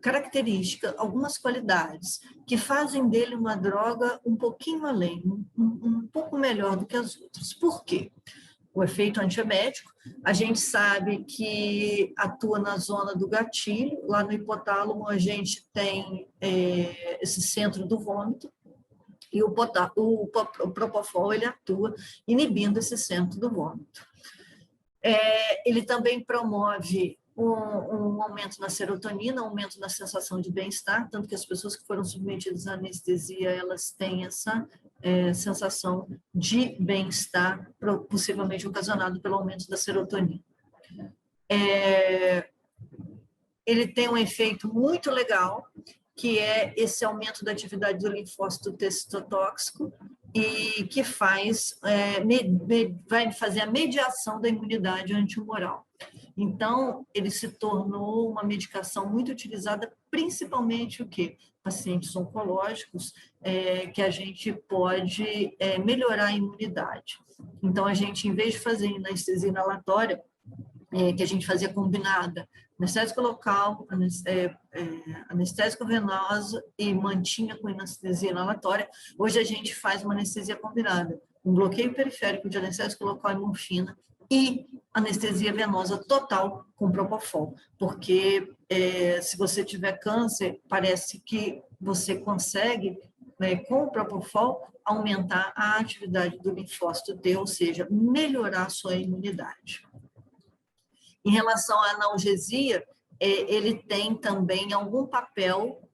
S1: características, algumas qualidades que fazem dele uma droga um pouquinho além, um pouco melhor do que as outras. Por quê? O efeito antiemético, a gente sabe que atua na zona do gatilho, lá no hipotálamo a gente tem esse centro do vômito, e o Propofol ele atua inibindo esse centro do vômito. Ele também promove um aumento na serotonina, um aumento na sensação de bem-estar, tanto que as pessoas que foram submetidas à anestesia, elas têm essa sensação de bem-estar, possivelmente ocasionado pelo aumento da serotonina. Ele tem um efeito muito legal, que é esse aumento da atividade do linfócito T citotóxico, e que vai fazer a mediação da imunidade antitumoral. Então, ele se tornou uma medicação muito utilizada, principalmente o quê? Pacientes oncológicos, que a gente pode melhorar a imunidade. Então, a gente, em vez de fazer anestesia inalatória, que a gente fazia combinada, anestésico local, anestésico venoso e mantinha com anestesia inalatória. Hoje a gente faz uma anestesia combinada, um bloqueio periférico de anestésico local e morfina e anestesia venosa total com propofol, porque se você tiver câncer, parece que você consegue, com o propofol, aumentar a atividade do linfócito T, ou seja, melhorar a sua imunidade. Em relação à analgesia, ele tem também algum papel,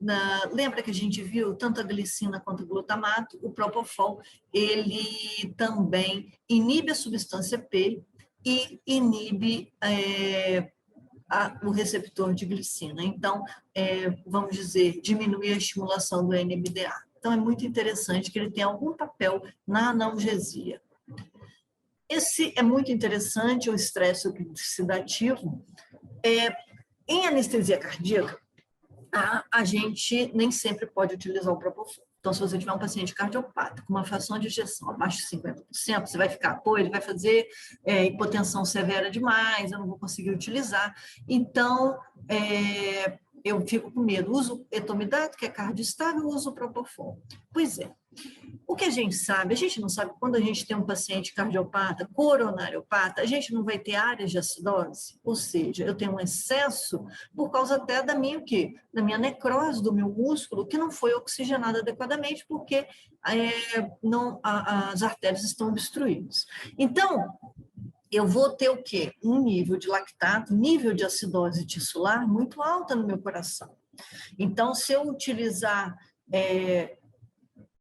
S1: lembra que a gente viu tanto a glicina quanto o glutamato, o propofol, ele também inibe a substância P e inibe o receptor de glicina. Então, vamos dizer, diminui a estimulação do NMDA. Então, é muito interessante que ele tenha algum papel na analgesia. Esse é muito interessante, o estresse oxidativo. Em anestesia cardíaca, a gente nem sempre pode utilizar o propofol. Então, se você tiver um paciente cardiopata com uma fração de ejeção abaixo de 50%, você vai ficar, pô, ele vai fazer hipotensão severa demais, eu não vou conseguir utilizar. Então, eu fico com medo. Uso etomidato, que é cardioestável, uso o propofol. Pois é. O que a gente sabe, a gente não sabe quando a gente tem um paciente cardiopata, coronariopata, a gente não vai ter áreas de acidose, ou seja, eu tenho um excesso por causa até da minha, o quê? Da minha necrose do meu músculo, que não foi oxigenada adequadamente, porque as artérias estão obstruídas. Então, eu vou ter o quê? Um nível de lactato, nível de acidose tissular muito alta no meu coração. Então, se eu utilizar...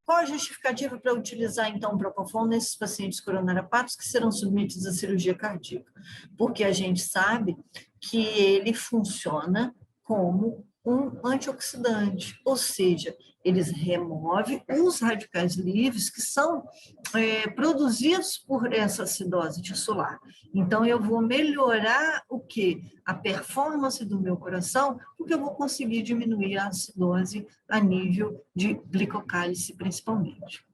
S1: Qual a justificativa para utilizar, então, o propofol nesses pacientes coronariopatas que serão submetidos à cirurgia cardíaca? Porque a gente sabe que ele funciona como um antioxidante, ou seja, eles removem os radicais livres que são produzidos por essa acidose tissular. Então, eu vou melhorar o quê? A performance do meu coração, porque eu vou conseguir diminuir a acidose a nível de glicocálice, principalmente.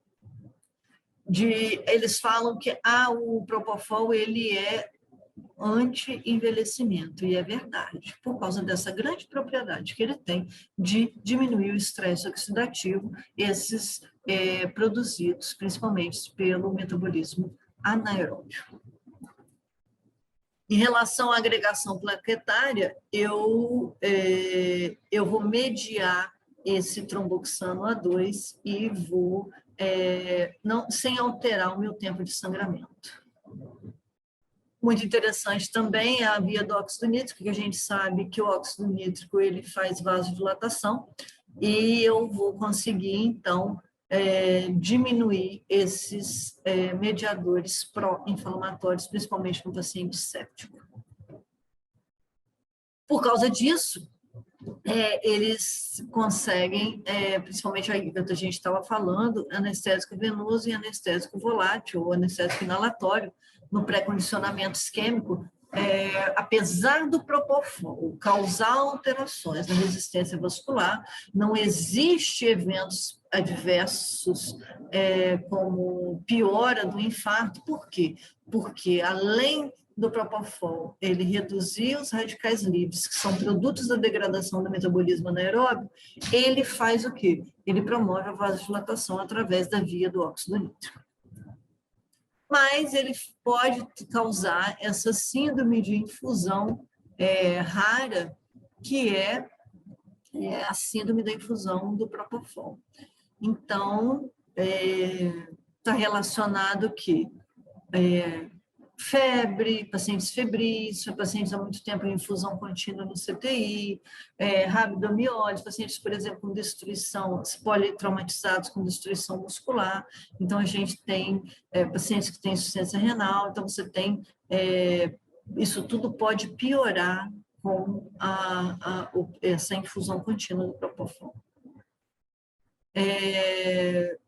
S1: Eles falam que o propofol ele é anti-envelhecimento, e é verdade, por causa dessa grande propriedade que ele tem de diminuir o estresse oxidativo, esses produzidos principalmente pelo metabolismo anaeróbio. Em relação à agregação plaquetária, eu vou mediar esse tromboxano A2 e vou, sem alterar o meu tempo de sangramento. Muito interessante também a via do óxido nítrico, que a gente sabe que o óxido nítrico ele faz vasodilatação, e eu vou conseguir, então, diminuir esses mediadores pró-inflamatórios, principalmente no paciente séptico. Por causa disso, eles conseguem, principalmente aí que a gente estava falando, anestésico venoso e anestésico volátil, ou anestésico inalatório, no pré-condicionamento isquêmico, apesar do propofol causar alterações na resistência vascular, não existe eventos adversos como piora do infarto. Por quê? Porque além do propofol, ele reduzir os radicais livres, que são produtos da degradação do metabolismo anaeróbio, ele faz o quê? Ele promove a vasodilatação através da via do óxido nítrico. Mas ele pode causar essa síndrome de infusão rara, que é a síndrome da infusão do propofol. Então, está relacionado que febre, pacientes febris, pacientes há muito tempo em infusão contínua no CTI, rabdomiólise, pacientes, por exemplo, com destruição, politraumatizados com destruição muscular. Então, a gente tem pacientes que têm insuficiência renal, então você tem, isso tudo pode piorar com essa infusão contínua do propofol.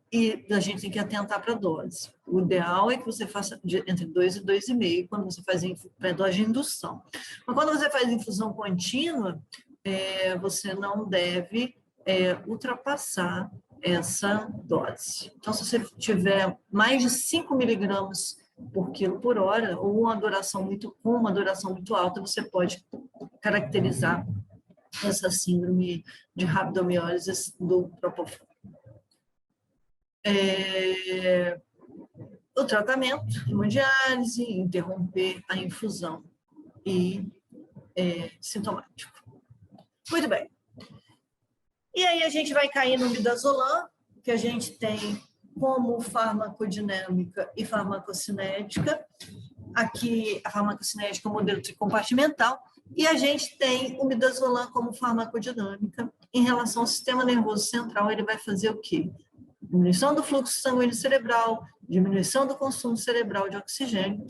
S1: E a gente tem que atentar para a dose. O ideal é que você faça entre 2 e 2,5 quando você faz dose de indução. Mas quando você faz infusão contínua, você não deve ultrapassar essa dose. Então, se você tiver mais de 5 miligramas por quilo por hora, ou com uma duração muito alta, você pode caracterizar essa síndrome de rabdomiólise do Propofol. O tratamento, hemodiálise, interromper a infusão e sintomático. Muito bem. E aí a gente vai cair no midazolam, que a gente tem como farmacodinâmica e farmacocinética. Aqui a farmacocinética é o modelo tricompartimental, e a gente tem o midazolam como farmacodinâmica. Em relação ao sistema nervoso central, ele vai fazer o quê? Diminuição do fluxo sanguíneo cerebral, diminuição do consumo cerebral de oxigênio,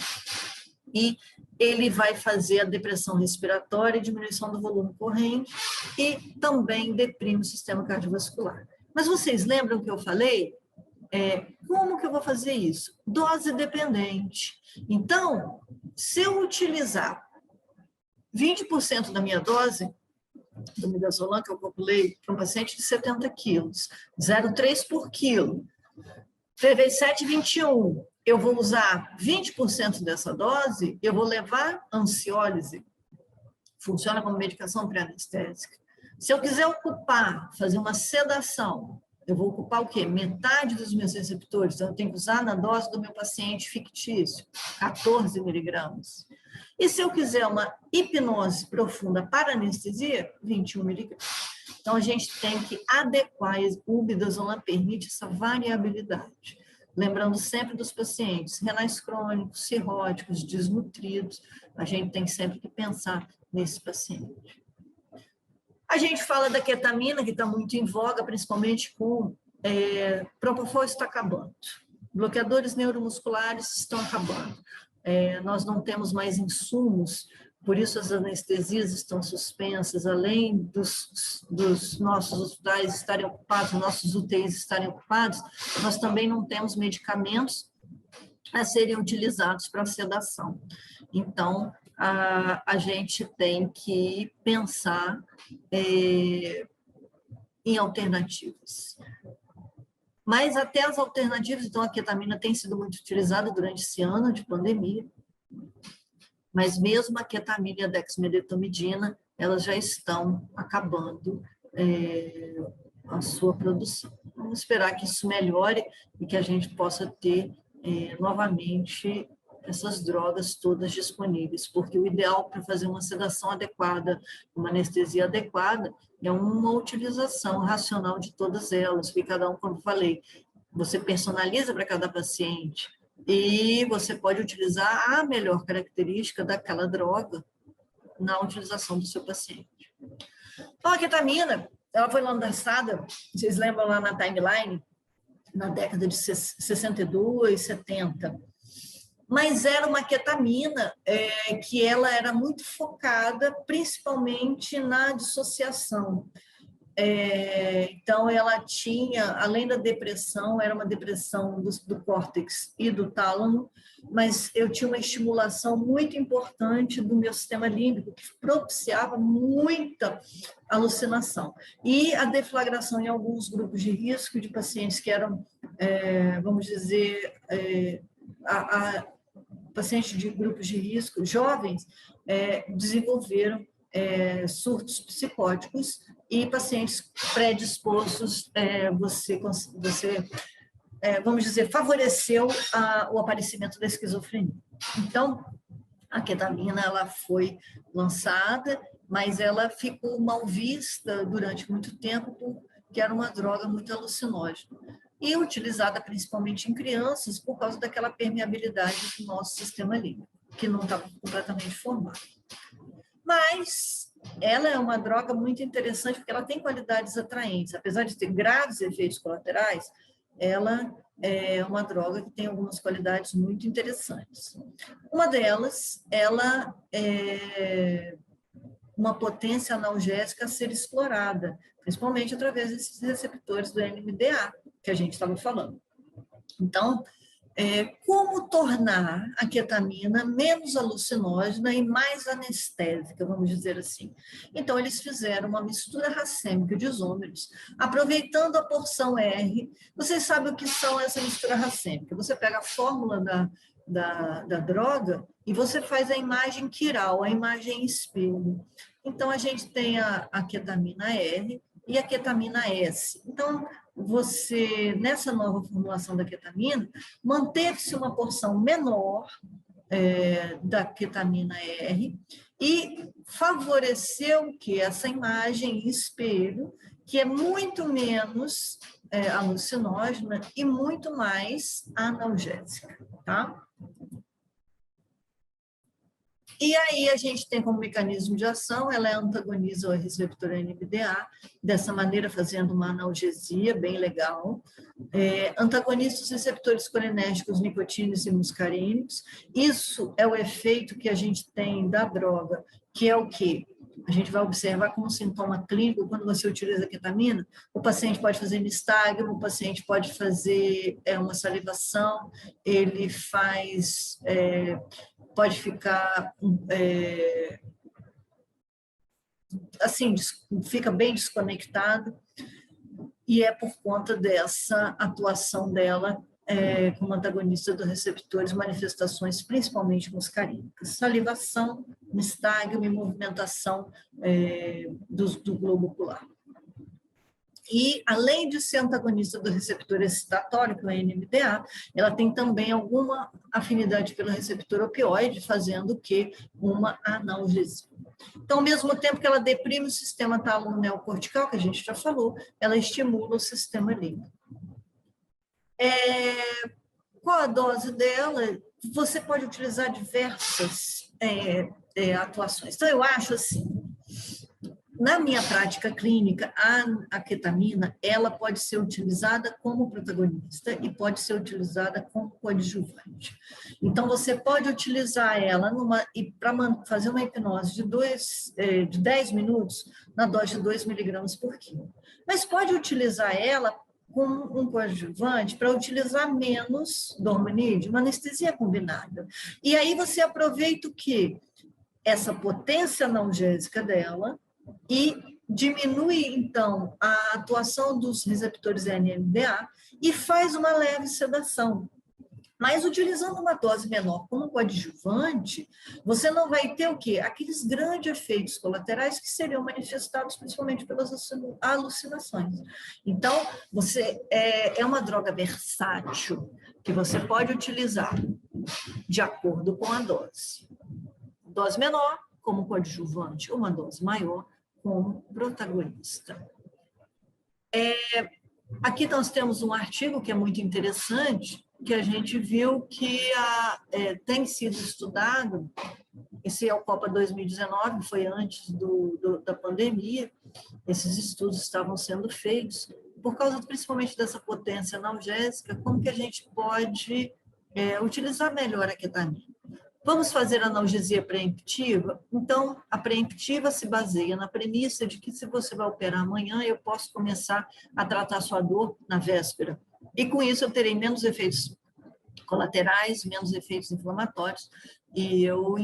S1: e ele vai fazer a depressão respiratória e diminuição do volume corrente, e também deprime o sistema cardiovascular. Mas vocês lembram que eu falei? Como que eu vou fazer isso? Dose dependente. Então, se eu utilizar 20% da minha dose do midazolam, que eu calculei para um paciente de 70 quilos, 0,3 por quilo, fez 7,21, eu vou usar 20% dessa dose, eu vou levar ansiólise, funciona como medicação pré-anestésica. Se eu quiser fazer uma sedação, eu vou ocupar o quê? Metade dos meus receptores, então eu tenho que usar na dose do meu paciente fictício, 14 miligramas. E se eu quiser uma hipnose profunda para anestesia, 21 miligramas. Então, a gente tem que adequar, o midazolam permite essa variabilidade. Lembrando sempre dos pacientes renais crônicos, cirróticos, desnutridos, a gente tem sempre que pensar nesse paciente. A gente fala da ketamina, que está muito em voga, principalmente com Propofol está acabando. Bloqueadores neuromusculares estão acabando. Nós não temos mais insumos, por isso as anestesias estão suspensas, além dos nossos hospitais estarem ocupados, nossos UTIs estarem ocupados, nós também não temos medicamentos a serem utilizados para sedação. Então, a gente tem que pensar em alternativas. Mas até as alternativas, então a ketamina tem sido muito utilizada durante esse ano de pandemia, mas mesmo a ketamina e a dexmedetomidina, elas já estão acabando a sua produção. Vamos esperar que isso melhore e que a gente possa ter novamente essas drogas todas disponíveis, porque o ideal para fazer uma sedação adequada, uma anestesia adequada, é uma utilização racional de todas elas, porque cada um, como eu falei, você personaliza para cada paciente e você pode utilizar a melhor característica daquela droga na utilização do seu paciente. Então, a ketamina, ela foi lançada, vocês lembram lá na timeline, na década de 62, 70, mas era uma ketamina que ela era muito focada principalmente na dissociação. Então, ela tinha, além da depressão, era uma depressão do córtex e do tálamo, mas eu tinha uma estimulação muito importante do meu sistema límbico, que propiciava muita alucinação. E a deflagração em alguns grupos de risco de pacientes que eram, vamos dizer, pacientes de grupos de risco, jovens, desenvolveram surtos psicóticos e pacientes predispostos, vamos dizer, favoreceu o aparecimento da esquizofrenia. Então, a ketamina ela foi lançada, mas ela ficou mal vista durante muito tempo, porque era uma droga muito alucinógena. E utilizada principalmente em crianças por causa daquela permeabilidade do nosso sistema límbico, que não estava completamente formado. Mas ela é uma droga muito interessante porque ela tem qualidades atraentes. Apesar de ter graves efeitos colaterais, ela é uma droga que tem algumas qualidades muito interessantes. Uma delas, ela é uma potência analgésica a ser explorada, principalmente através desses receptores do NMDA, que a gente estava falando. Então, como tornar a ketamina menos alucinógena e mais anestésica, vamos dizer assim. Então, eles fizeram uma mistura racêmica de isômeros, aproveitando a porção R. Vocês sabem o que são essa mistura racêmica. Você pega a fórmula da droga e você faz a imagem quiral, a imagem espelho. Então, a gente tem a ketamina R e a ketamina S. Então, você, nessa nova formulação da ketamina, manteve-se uma porção menor da ketamina R e favoreceu que essa imagem espelho, que é muito menos alucinógena e muito mais analgésica, tá? E aí a gente tem como mecanismo de ação, ela antagoniza o receptor NMDA, dessa maneira fazendo uma analgesia bem legal, antagoniza os receptores colinérgicos nicotínicos e muscarínicos. Isso é o efeito que a gente tem da droga, que é o quê? A gente vai observar como sintoma clínico, quando você utiliza a ketamina, o paciente pode fazer nistagmo, o paciente pode fazer uma salivação, ele faz... pode ficar assim, fica bem desconectado, e é por conta dessa atuação dela como antagonista dos receptores, manifestações principalmente muscarínicas, salivação, nistagmo e movimentação do globo ocular. E, além de ser antagonista do receptor excitatório, que é o NMDA, ela tem também alguma afinidade pelo receptor opioide, fazendo o quê? Uma analgesia. Então, ao mesmo tempo que ela deprime o sistema tálamo-neocortical, que a gente já falou, ela estimula o sistema límbico. Qual a dose dela? Você pode utilizar diversas atuações. Então, eu acho assim, na minha prática clínica, a ketamina, ela pode ser utilizada como protagonista e pode ser utilizada como coadjuvante. Então, você pode utilizar ela para fazer uma hipnose de 10 minutos na dose de 2 miligramas por quilo. Mas pode utilizar ela como um coadjuvante para utilizar menos dormonide, uma anestesia combinada. E aí você aproveita o quê? Essa potência analgésica dela, e diminui, então, a atuação dos receptores NMDA e faz uma leve sedação. Mas utilizando uma dose menor como coadjuvante, você não vai ter o quê? Aqueles grandes efeitos colaterais que seriam manifestados principalmente pelas alucinações. Então, é uma droga versátil que você pode utilizar de acordo com a dose. Dose menor como coadjuvante, uma dose maior como protagonista. Aqui nós temos um artigo que é muito interessante, que a gente viu que tem sido estudado, esse é o Copa 2019, foi antes da pandemia, esses estudos estavam sendo feitos, por causa principalmente dessa potência analgésica, como que a gente pode utilizar melhor a ketamina. Vamos fazer analgesia preemptiva? Então, a preemptiva se baseia na premissa de que se você vai operar amanhã, eu posso começar a tratar sua dor na véspera. E com isso eu terei menos efeitos colaterais, menos efeitos inflamatórios, e eu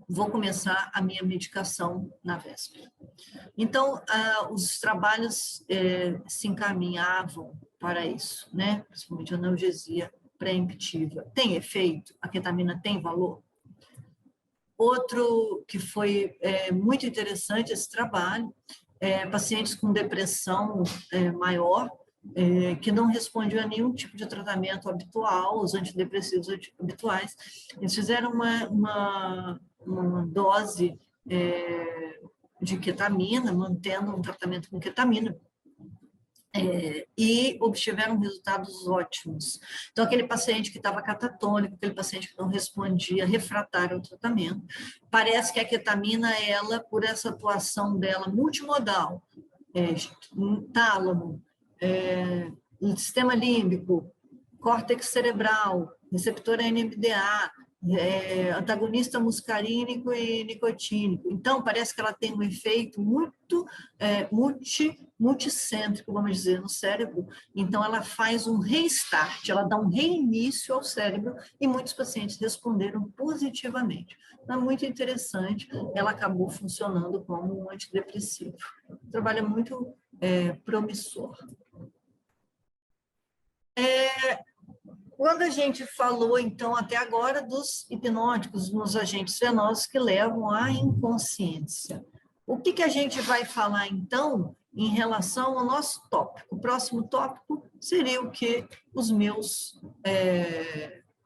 S1: vou começar a minha medicação na véspera. Então, os trabalhos se encaminhavam para isso, né? Principalmente a analgesia preemptiva. Tem efeito? A ketamina tem valor? Outro que foi muito interessante esse trabalho, pacientes com depressão maior, que não respondiam a nenhum tipo de tratamento habitual, os antidepressivos habituais, eles fizeram uma dose de ketamina, mantendo um tratamento com ketamina, e obtiveram resultados ótimos. Então, aquele paciente que estava catatônico, aquele paciente que não respondia, refratário ao tratamento, parece que a ketamina, ela, por essa atuação dela multimodal, tálamo, sistema límbico, córtex cerebral, receptor NMDA, antagonista muscarínico e nicotínico. Então, parece que ela tem um efeito muito multicêntrico, vamos dizer, no cérebro. Então, ela faz um restart, ela dá um reinício ao cérebro e muitos pacientes responderam positivamente. Então, é muito interessante, ela acabou funcionando como um antidepressivo. Um trabalho muito promissor. Quando a gente falou, então, até agora, dos hipnóticos, nos agentes venosos que levam à inconsciência. O que a gente vai falar, então, em relação ao nosso tópico? O próximo tópico seria o que os meus...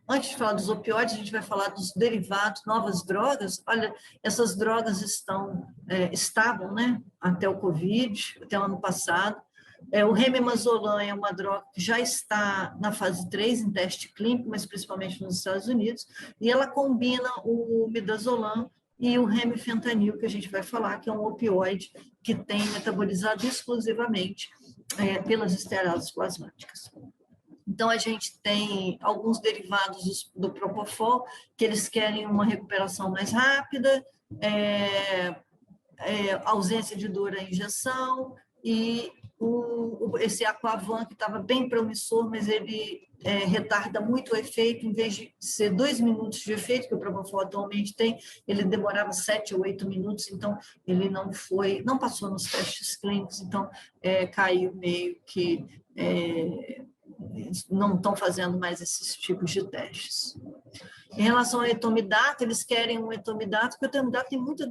S1: Antes de falar dos opioides, a gente vai falar dos derivados, novas drogas. Olha, essas drogas estavam, né, até o Covid, até o ano passado. O remimazolam é uma droga que já está na fase 3 em teste clínico, mas principalmente nos Estados Unidos, e ela combina o midazolam e o remifentanil, que a gente vai falar, que é um opioide que tem metabolizado exclusivamente pelas esterases plasmáticas. Então, a gente tem alguns derivados do Propofol, que eles querem uma recuperação mais rápida, ausência de dor à injeção, e esse Aquavan, que estava bem promissor, mas ele retarda muito o efeito, em vez de ser 2 minutos de efeito, que o Propofol atualmente tem, ele demorava 7 ou 8 minutos, então ele não passou nos testes clínicos, então caiu meio que... não estão fazendo mais esses tipos de testes. Em relação ao etomidato, eles querem um etomidato, porque o etomidato tem muita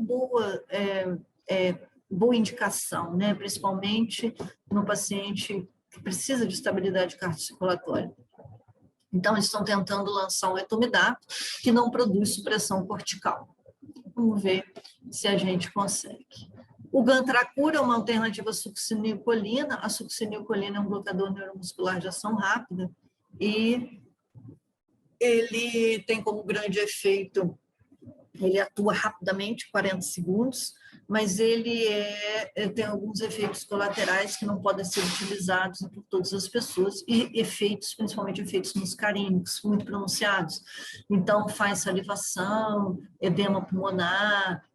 S1: boa indicação, né? Principalmente no paciente que precisa de estabilidade cardiocirculatória. Então, eles estão tentando lançar um etomidato que não produz supressão cortical. Vamos ver se a gente consegue. O Gantracur é uma alternativa à succinilcolina. A succinilcolina é um bloqueador neuromuscular de ação rápida e ele tem como grande efeito, ele atua rapidamente, 40 segundos, mas ele tem alguns efeitos colaterais que não podem ser utilizados por todas as pessoas, e efeitos, principalmente efeitos muscarínicos, muito pronunciados. Então, faz salivação, edema pulmonar,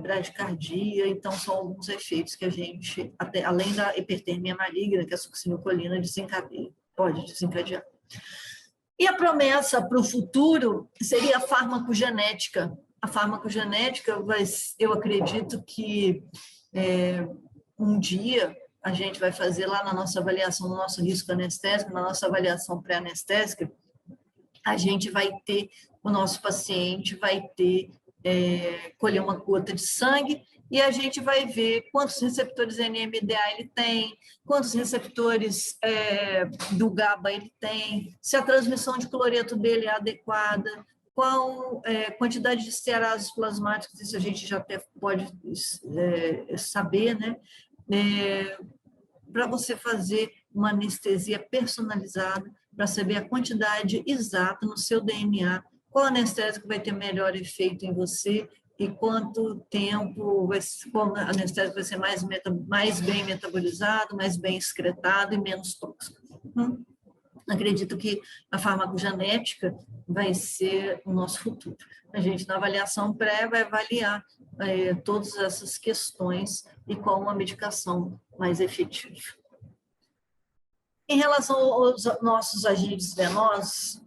S1: bradicardia, então são alguns efeitos que a gente, até, além da hipertermia maligna, que a succinilcolina pode desencadear. E a promessa para o futuro seria a farmacogenética. A farmacogenética, eu acredito que um dia a gente vai fazer lá na nossa avaliação, no nosso risco anestésico, na nossa avaliação pré-anestésica, a gente vai ter, o nosso paciente vai ter, colher uma gota de sangue e a gente vai ver quantos receptores NMDA ele tem, quantos receptores do GABA ele tem, se a transmissão de cloreto dele é adequada, qual quantidade de esterases plasmáticas, isso a gente já até pode saber, né? Para você fazer uma anestesia personalizada, para saber a quantidade exata no seu DNA, qual anestésico vai ter melhor efeito em você e quanto tempo, qual anestésico vai ser mais bem metabolizado, mais bem excretado e menos tóxico. Acredito que a farmacogenética vai ser o nosso futuro. A gente, na avaliação pré, vai avaliar todas essas questões e qual uma medicação mais efetiva. Em relação aos nossos agentes venosos,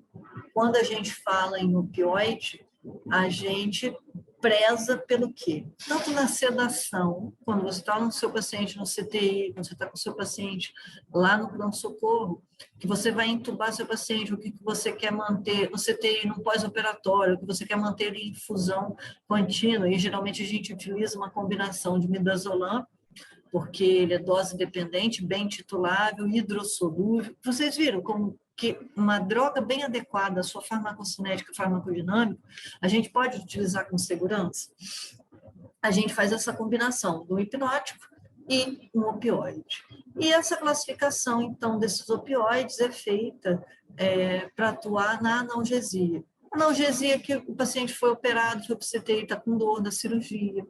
S1: quando a gente fala em opioide, a gente preza pelo quê? Tanto na sedação, quando você está no seu paciente no CTI, quando você está com o seu paciente lá no pronto-socorro, que você vai entubar seu paciente, o que você quer manter no CTI, no pós-operatório, o que você quer manter em infusão contínua, e geralmente a gente utiliza uma combinação de midazolam, porque ele é dose dependente, bem titulável, hidrossolúvel. Vocês viram como que uma droga bem adequada à sua farmacocinética e farmacodinâmica, a gente pode utilizar com segurança? A gente faz essa combinação do hipnótico e um opioide. E essa classificação, então, desses opioides é feita para atuar na analgesia. Analgesia que o paciente foi operado, foi para o CTI, está com dor da cirurgia.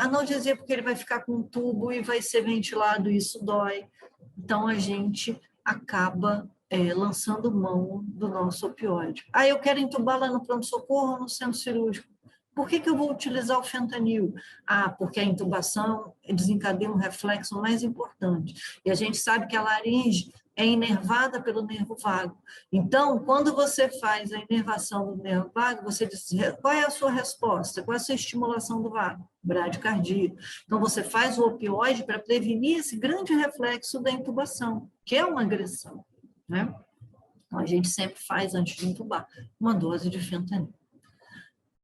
S1: Analgesia porque ele vai ficar com um tubo e vai ser ventilado e isso dói. Então, a gente acaba lançando mão do nosso opioide. Eu quero entubar lá no pronto-socorro ou no centro cirúrgico. Por que eu vou utilizar o fentanil? Porque a intubação desencadeia um reflexo mais importante. E a gente sabe que a laringe é inervada pelo nervo vago. Então, quando você faz a inervação do nervo vago, você diz, qual é a sua resposta? Qual é a sua estimulação do vago? Bradicardia. Então, você faz o opioide para prevenir esse grande reflexo da intubação, que é uma agressão, né? Então, a gente sempre faz, antes de intubar, uma dose de fentanil.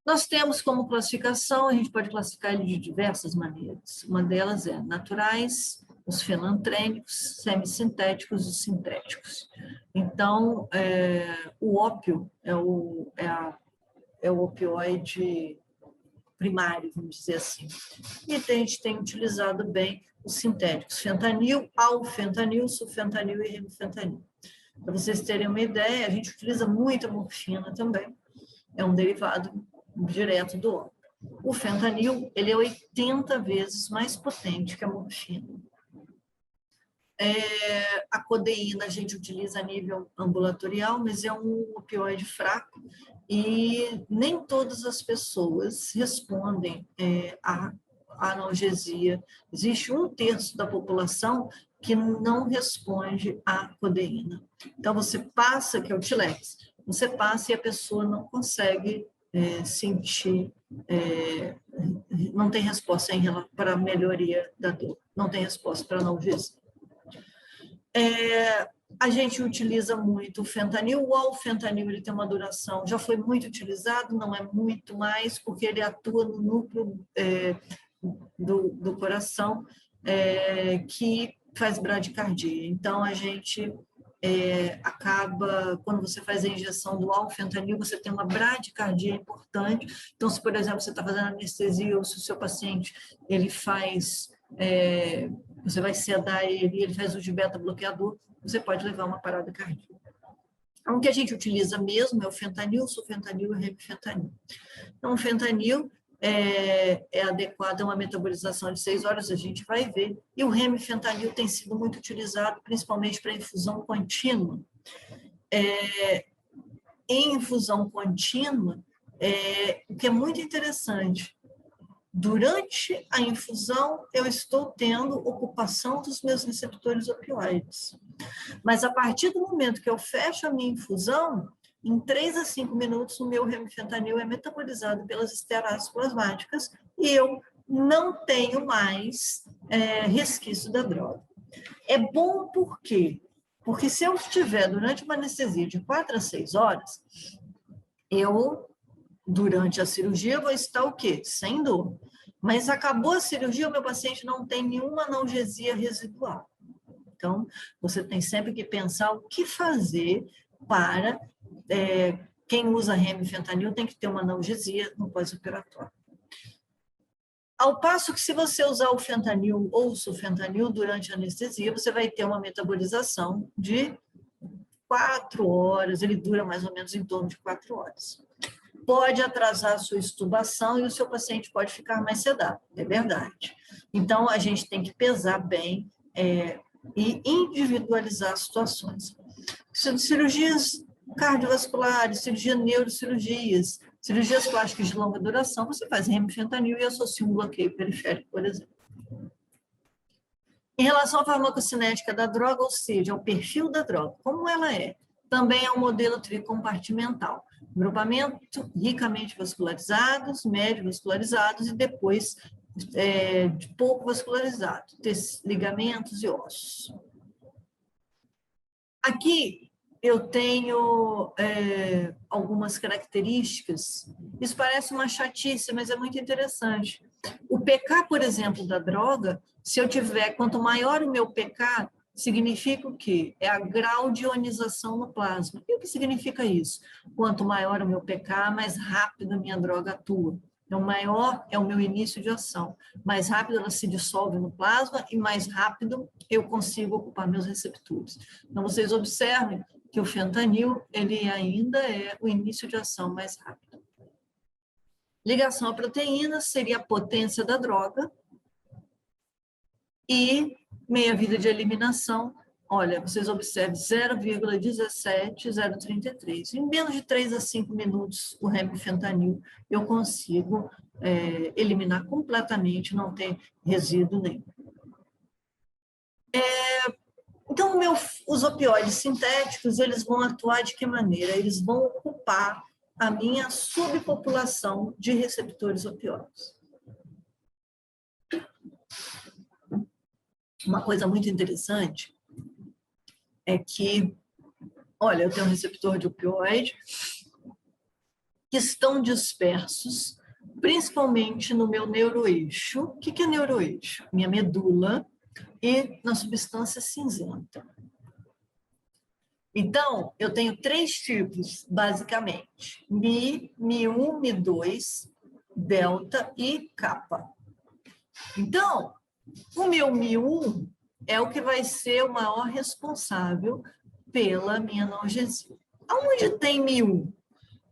S1: Nós temos como classificação, a gente pode classificar ele de diversas maneiras. Uma delas é naturais, os fenantrênicos, semissintéticos e sintéticos. Então, o ópio é o opioide primário, vamos dizer assim. E a gente tem utilizado bem os sintéticos, fentanil, alfentanil, sulfentanil e remifentanil. Para vocês terem uma ideia, a gente utiliza muito a morfina também, é um derivado direto do ópio. O fentanil, ele é 80 vezes mais potente que a morfina. A codeína a gente utiliza a nível ambulatorial, mas é um opioide fraco e nem todas as pessoas respondem à analgesia. Existe 1/3 da população que não responde à codeína. Então, você passa, que é o Tilex, você passa e a pessoa não consegue sentir, não tem resposta para a melhoria da dor, não tem resposta para a analgesia. A gente utiliza muito o fentanil. O alfentanil, ele tem uma duração, já foi muito utilizado, não é muito mais, porque ele atua no núcleo do coração, que faz bradicardia. Então, a gente acaba, quando você faz a injeção do alfentanil, você tem uma bradicardia importante. Então, se, por exemplo, você está fazendo anestesia, ou se o seu paciente, ele faz... você vai sedar ele faz o de beta-bloqueador, você pode levar uma parada cardíaca. Então, o que a gente utiliza mesmo é o fentanil, sulfentanil e remifentanil. Então, o fentanil é adequado a uma metabolização de 6 horas, a gente vai ver, e o remifentanil tem sido muito utilizado, principalmente para infusão contínua. Em infusão contínua, o que é muito interessante, durante a infusão, eu estou tendo ocupação dos meus receptores opioides. Mas, a partir do momento que eu fecho a minha infusão, em 3 a 5 minutos, o meu remifentanil é metabolizado pelas estearases plasmáticas e eu não tenho mais resquício da droga. É bom por quê? Porque se eu estiver durante uma anestesia de 4 a 6 horas, durante a cirurgia, vou estar o quê? Sem dor. Mas acabou a cirurgia, o meu paciente não tem nenhuma analgesia residual. Então, você tem sempre que pensar o que fazer para... quem usa remifentanil tem que ter uma analgesia no pós-operatório. Ao passo que, se você usar o fentanil ou o sulfentanil durante a anestesia, você vai ter uma metabolização de 4 horas, ele dura mais ou menos em torno de 4 horas. Pode atrasar a sua extubação e o seu paciente pode ficar mais sedado, é verdade. Então, a gente tem que pesar bem e individualizar as situações. Cirurgias cardiovasculares, cirurgia neurocirurgias, cirurgias plásticas de longa duração, você faz remifentanil e associa um bloqueio periférico, por exemplo. Em relação à farmacocinética da droga, ou seja, ao perfil da droga, como ela é, também é um modelo tricompartimental. Grupamento ricamente vascularizados, médio vascularizados e depois de pouco vascularizado, ligamentos e ossos. Aqui eu tenho algumas características. Isso parece uma chatice, mas é muito interessante. O pK, por exemplo, da droga, se eu tiver, quanto maior o meu pK, significa o quê? É a grau de ionização no plasma. E o que significa isso? Quanto maior o meu pK, mais rápido a minha droga atua. Então, maior é o meu início de ação. Mais rápido ela se dissolve no plasma e mais rápido eu consigo ocupar meus receptores. Então, vocês observem que o fentanil, ele ainda é o início de ação mais rápido. Ligação à proteína seria a potência da droga e meia-vida de eliminação. Olha, vocês observem 0,17, 0,33. Em menos de 3 a 5 minutos, o remifentanil eu consigo eliminar completamente, não tem resíduo nenhum. Então, os opioides sintéticos, eles vão atuar de que maneira? Eles vão ocupar a minha subpopulação de receptores opioides. Uma coisa muito interessante é que Olha, eu tenho um receptor de opioide que estão dispersos, principalmente no meu neuroeixo. O que é neuroeixo? Minha medula e na substância cinzenta. Então, eu tenho 3 tipos, basicamente: Mi, Mi1, Mi2, delta e kappa. Então, o meu Mi1 é o que vai ser o maior responsável pela minha analgesia. Aonde tem Mi1?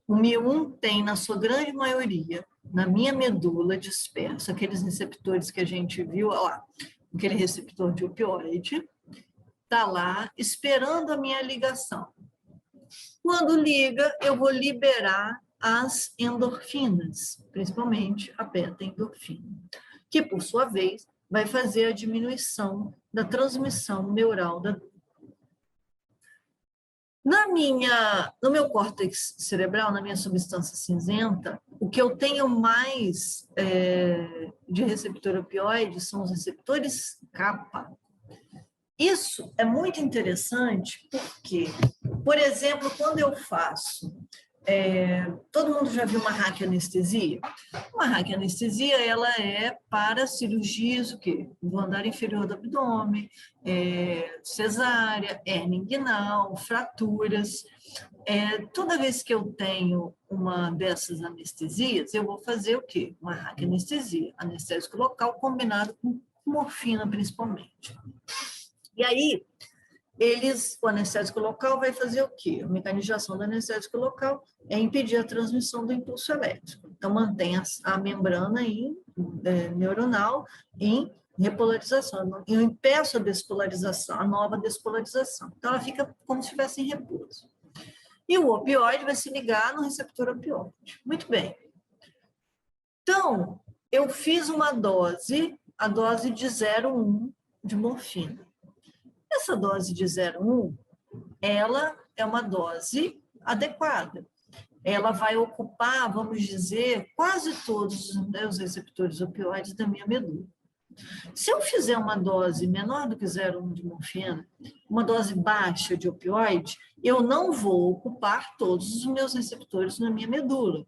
S1: O Mi1 tem, na sua grande maioria, na minha medula dispersa, aqueles receptores que a gente viu, ó, aquele receptor de opioide, está lá esperando a minha ligação. Quando liga, eu vou liberar as endorfinas, principalmente a beta-endorfina, que, por sua vez, vai fazer a diminuição da transmissão neural da dor. No meu córtex cerebral, na minha substância cinzenta, o que eu tenho mais de receptor opioide são os receptores kappa. Isso é muito interessante porque, por exemplo, quando eu faço... todo mundo já viu uma raquianestesia? Uma raquianestesia, ela é para cirurgias, o quê? Do andar inferior do abdômen, cesárea, hérnia inguinal, fraturas. Toda vez que eu tenho uma dessas anestesias, eu vou fazer o quê? Uma raquianestesia, anestésico local combinado com morfina, principalmente. E aí, o anestésico local vai fazer o quê? A mecanização do anestésico local é impedir a transmissão do impulso elétrico. Então, mantém a membrana neuronal em repolarização. Eu impeço a despolarização, a nova despolarização. Então, ela fica como se estivesse em repouso. E o opioide vai se ligar no receptor opioide. Muito bem. Então, eu fiz uma dose, a dose de 0,1 de morfina. Essa dose de 0,1, ela é uma dose adequada. Ela vai ocupar, vamos dizer, quase todos os receptores opioides da minha medula. Se eu fizer uma dose menor do que 0,1 de morfina, uma dose baixa de opioide, eu não vou ocupar todos os meus receptores na minha medula.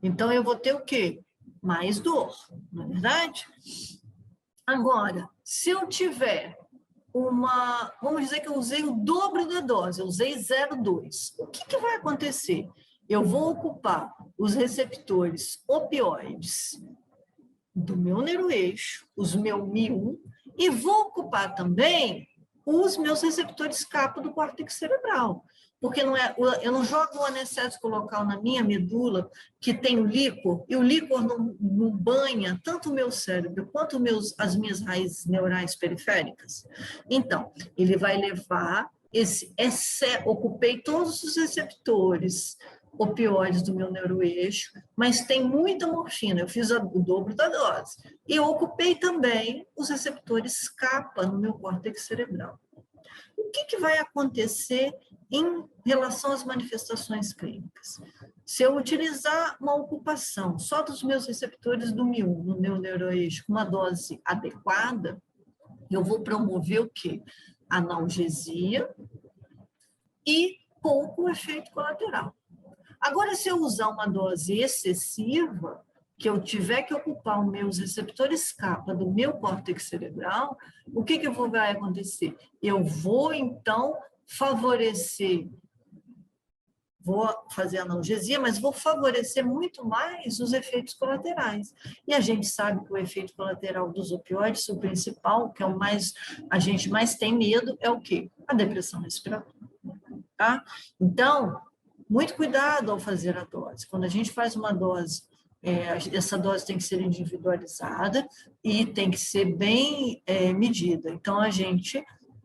S1: Então, eu vou ter o quê? Mais dor, não é verdade? Agora, se eu tiver vamos dizer que eu usei o dobro da dose, eu usei 0,2. O que vai acontecer? Eu vou ocupar os receptores opioides do meu neuroeixo, os meu Mi1, e vou ocupar também os meus receptores kappa do córtex cerebral. Porque eu não jogo o anestésico local na minha medula, que tem o líquor, e o líquor não banha tanto o meu cérebro quanto as minhas raízes neurais periféricas. Então, ele vai levar esse excesso, ocupei todos os receptores opioides do meu neuroeixo, mas tem muita morfina, eu fiz o dobro da dose. E eu ocupei também os receptores kappa no meu córtex cerebral. O que vai acontecer em relação às manifestações clínicas? Se eu utilizar uma ocupação só dos meus receptores do Mi1 no meu neuroeixo com uma dose adequada, eu vou promover o quê? Analgesia e pouco efeito colateral. Agora, se eu usar uma dose excessiva, que eu tiver que ocupar os meus receptores kappa do meu córtex cerebral, o que vai acontecer? Eu vou, então, vou fazer analgesia, mas vou favorecer muito mais os efeitos colaterais. E a gente sabe que o efeito colateral dos opioides, o principal, que é a gente mais tem medo, é o quê? A depressão respiratória. Tá? Então, muito cuidado ao fazer a dose. Quando a gente faz uma dose, essa dose tem que ser individualizada e tem que ser bem medida. Então,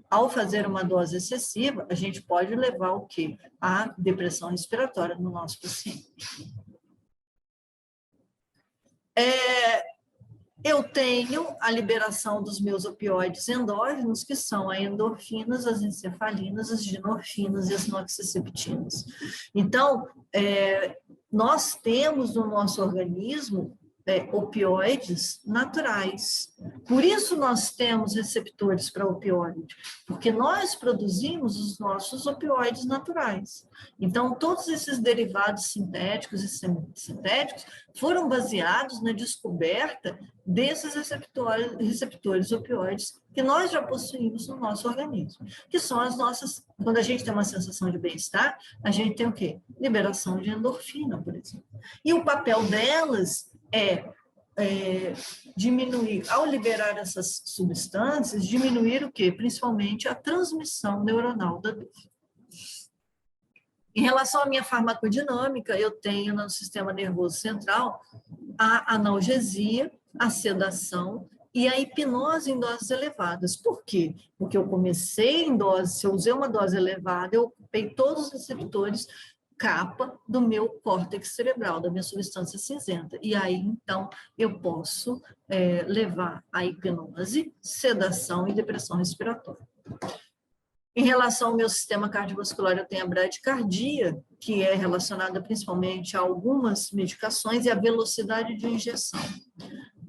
S1: ao fazer uma dose excessiva, a gente pode levar o quê? A depressão respiratória no nosso paciente. Eu tenho a liberação dos meus opioides endógenos, que são as endorfinas, as encefalinas, as dinorfinas e as noxaceptinas. Então, nós temos no nosso organismo opioides naturais. Por isso nós temos receptores para opioide, porque nós produzimos os nossos opioides naturais. Então, todos esses derivados sintéticos e semi-sintéticos foram baseados na descoberta desses receptores opioides que nós já possuímos no nosso organismo, que são as nossas... Quando a gente tem uma sensação de bem-estar, a gente tem o quê? Liberação de endorfina, por exemplo. E o papel delas diminuir, ao liberar essas substâncias, diminuir o quê? Principalmente a transmissão neuronal da dor. Em relação à minha farmacodinâmica, eu tenho no sistema nervoso central a analgesia, a sedação e a hipnose em doses elevadas. Por quê? Porque eu comecei em dose, se eu usei uma dose elevada, eu ocupei todos os receptores capa do meu córtex cerebral, da minha substância cinzenta. E aí, então, eu posso levar a hipnose, sedação e depressão respiratória. Em relação ao meu sistema cardiovascular, eu tenho a bradicardia, que é relacionada principalmente a algumas medicações e a velocidade de injeção.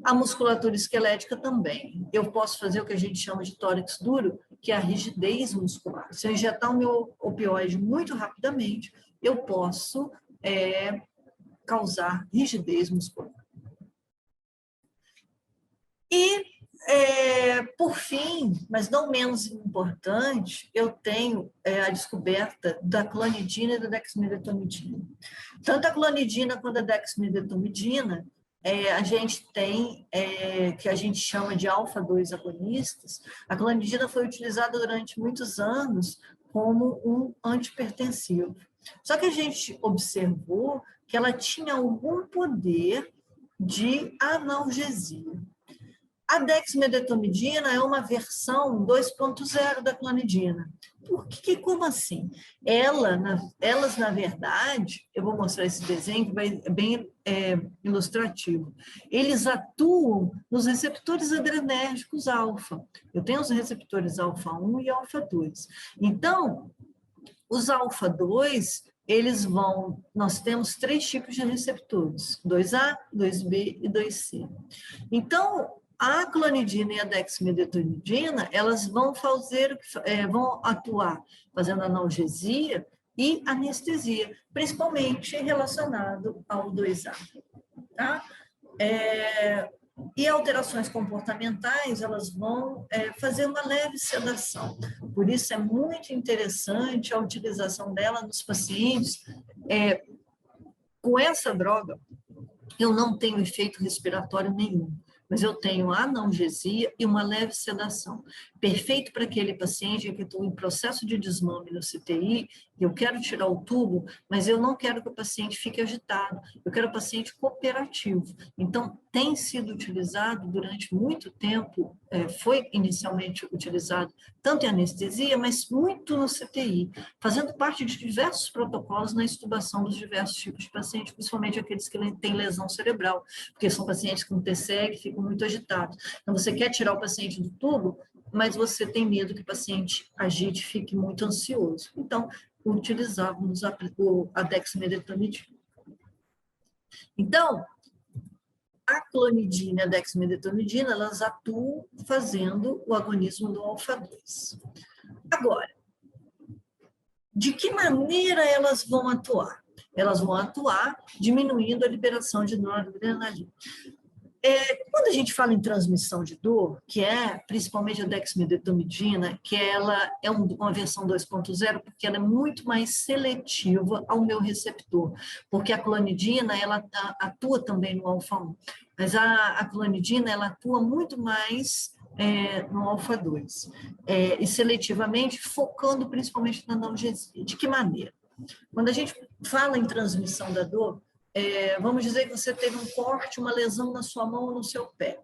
S1: A musculatura esquelética também. Eu posso fazer o que a gente chama de tórax duro, que é a rigidez muscular. Se eu injetar o meu opioide muito rapidamente, eu posso causar rigidez muscular. E, por fim, mas não menos importante, eu tenho a descoberta da clonidina e da dexmedetomidina. Tanto a clonidina quanto a dexmedetomidina, a gente tem, que a gente chama de alfa-2 agonistas. A clonidina foi utilizada durante muitos anos como um antipertensivo. Só que a gente observou que ela tinha algum poder de analgesia. A dexmedetomidina é uma versão 2.0 da clonidina. Por que, como assim? Elas, na verdade, eu vou mostrar esse desenho que é bem ilustrativo. Eles atuam nos receptores adrenérgicos alfa. Eu tenho os receptores alfa-1 e alfa-2. Então, os alfa-2, nós temos 3 tipos de receptores, 2A, 2B e 2C. Então, a clonidina e a dexmedetomidina, elas vão atuar fazendo analgesia e anestesia, principalmente relacionado ao 2A. Tá? E alterações comportamentais, elas vão fazer uma leve sedação. Por isso é muito interessante a utilização dela nos pacientes. Com essa droga, eu não tenho efeito respiratório nenhum, mas eu tenho analgesia e uma leve sedação. Perfeito para aquele paciente que estou em processo de desmame no CTI, eu quero tirar o tubo, mas eu não quero que o paciente fique agitado, eu quero o paciente cooperativo. Então, tem sido utilizado durante muito tempo, foi inicialmente utilizado tanto em anestesia, mas muito no CTI, fazendo parte de diversos protocolos na estubação dos diversos tipos de pacientes, principalmente aqueles que têm lesão cerebral, porque são pacientes com TCE que ficam muito agitados. Então, você quer tirar o paciente do tubo, mas você tem medo que o paciente agite e fique muito ansioso. Então, utilizávamos a dexmedetomidina. Então, a clonidina e a dexmedetomidina, elas atuam fazendo o agonismo do alfa-2. Agora, de que maneira elas vão atuar? Elas vão atuar diminuindo a liberação de noradrenalina. Quando a gente fala em transmissão de dor, que é principalmente a dexmedetomidina, que ela é uma versão 2.0, porque ela é muito mais seletiva ao meu receptor, porque a clonidina, ela atua também no alfa-1, mas a clonidina, ela atua muito mais no alfa-2, e seletivamente, focando principalmente na analgesia. De que maneira? Quando a gente fala em transmissão da dor, vamos dizer que você teve um corte, uma lesão na sua mão ou no seu pé.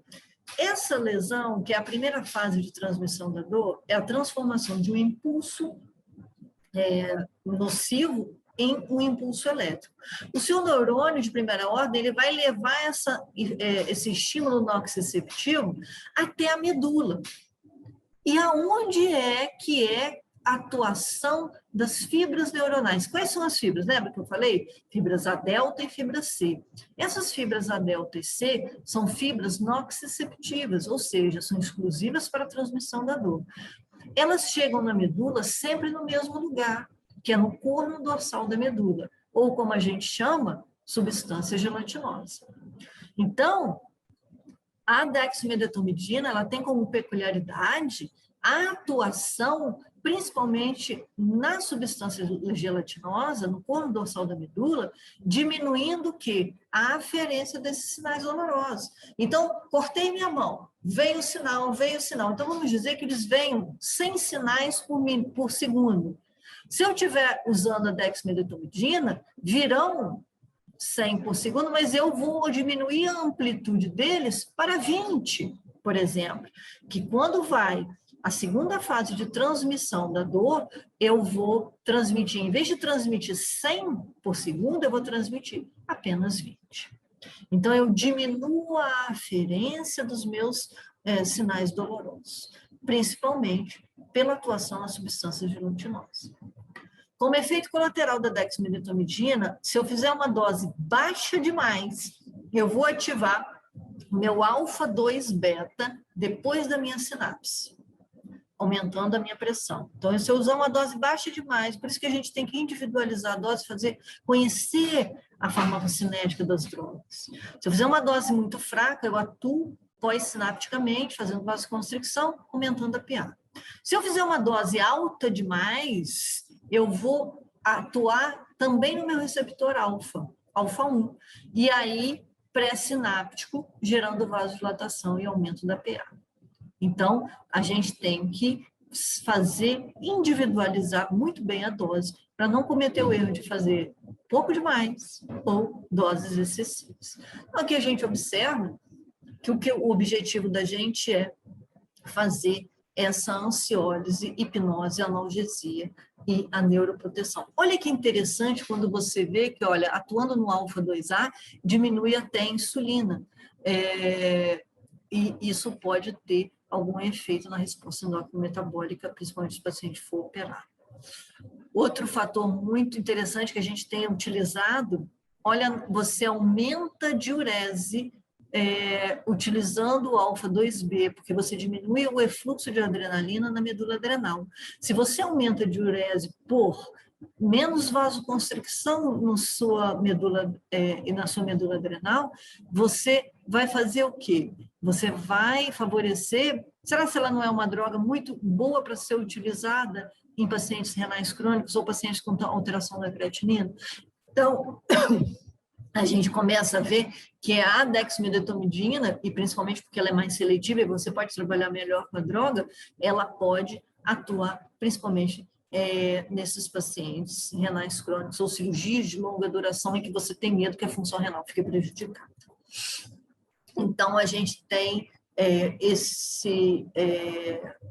S1: Essa lesão, que é a primeira fase de transmissão da dor, é a transformação de um impulso nocivo em um impulso elétrico. O seu neurônio de primeira ordem, ele vai levar esse estímulo nociceptivo até a medula. E aonde é atuação das fibras neuronais. Quais são as fibras? Lembra que eu falei? Fibras A delta e fibra C. Essas fibras A delta e C são fibras nociceptivas, ou seja, são exclusivas para a transmissão da dor. Elas chegam na medula sempre no mesmo lugar, que é no corno dorsal da medula, ou como a gente chama, substância gelatinosa. Então, a dexmedetomidina, ela tem como peculiaridade a atuação principalmente na substância gelatinosa, no corno dorsal da medula, diminuindo o quê? A aferência desses sinais dolorosos. Então, cortei minha mão, veio o sinal, veio o sinal. Então, vamos dizer que eles venham 100 sinais por segundo. Se eu estiver usando a dexmedetomidina, virão 100 por segundo, mas eu vou diminuir a amplitude deles para 20, por exemplo, que quando vai a segunda fase de transmissão da dor, eu vou transmitir, em vez de transmitir 100 por segundo, eu vou transmitir apenas 20. Então, eu diminuo a aferência dos meus sinais dolorosos, principalmente pela atuação na substância gelatinosa. Como efeito colateral da dexmedetomidina, se eu fizer uma dose baixa demais, eu vou ativar meu alfa-2 beta depois da minha sinapse, aumentando a minha pressão. Então, se eu usar uma dose baixa demais, por isso que a gente tem que individualizar a dose, conhecer a farmacocinética das drogas. Se eu fizer uma dose muito fraca, eu atuo pós-sinapticamente, fazendo vasoconstricção, aumentando a PA. Se eu fizer uma dose alta demais, eu vou atuar também no meu receptor alfa, alfa-1, e aí pré-sináptico, gerando vasodilatação e aumento da PA. Então, a gente tem que individualizar muito bem a dose, para não cometer o erro de fazer pouco demais ou doses excessivas. Então, aqui a gente observa que o objetivo da gente é fazer essa ansiólise, hipnose, analgesia e a neuroproteção. Olha que interessante quando você vê que, olha, atuando no alfa-2A, diminui até a insulina. E isso pode ter algum efeito na resposta endócrino-metabólica, principalmente se o paciente for operado. Outro fator muito interessante que a gente tem utilizado, olha, você aumenta a diurese utilizando o alfa-2B, porque você diminui o efluxo de adrenalina na medula adrenal. Se você aumenta a diurese por menos vasoconstricção na sua medula adrenal, você vai fazer o quê? Você vai favorecer... Será que ela não é uma droga muito boa para ser utilizada em pacientes renais crônicos ou pacientes com alteração da creatinina? Então, a gente começa a ver que a dexmedetomidina, e principalmente porque ela é mais seletiva e você pode trabalhar melhor com a droga, ela pode atuar principalmente nesses pacientes renais crônicos ou cirurgias de longa duração em que você tem medo que a função renal fique prejudicada. Então, a gente tem esse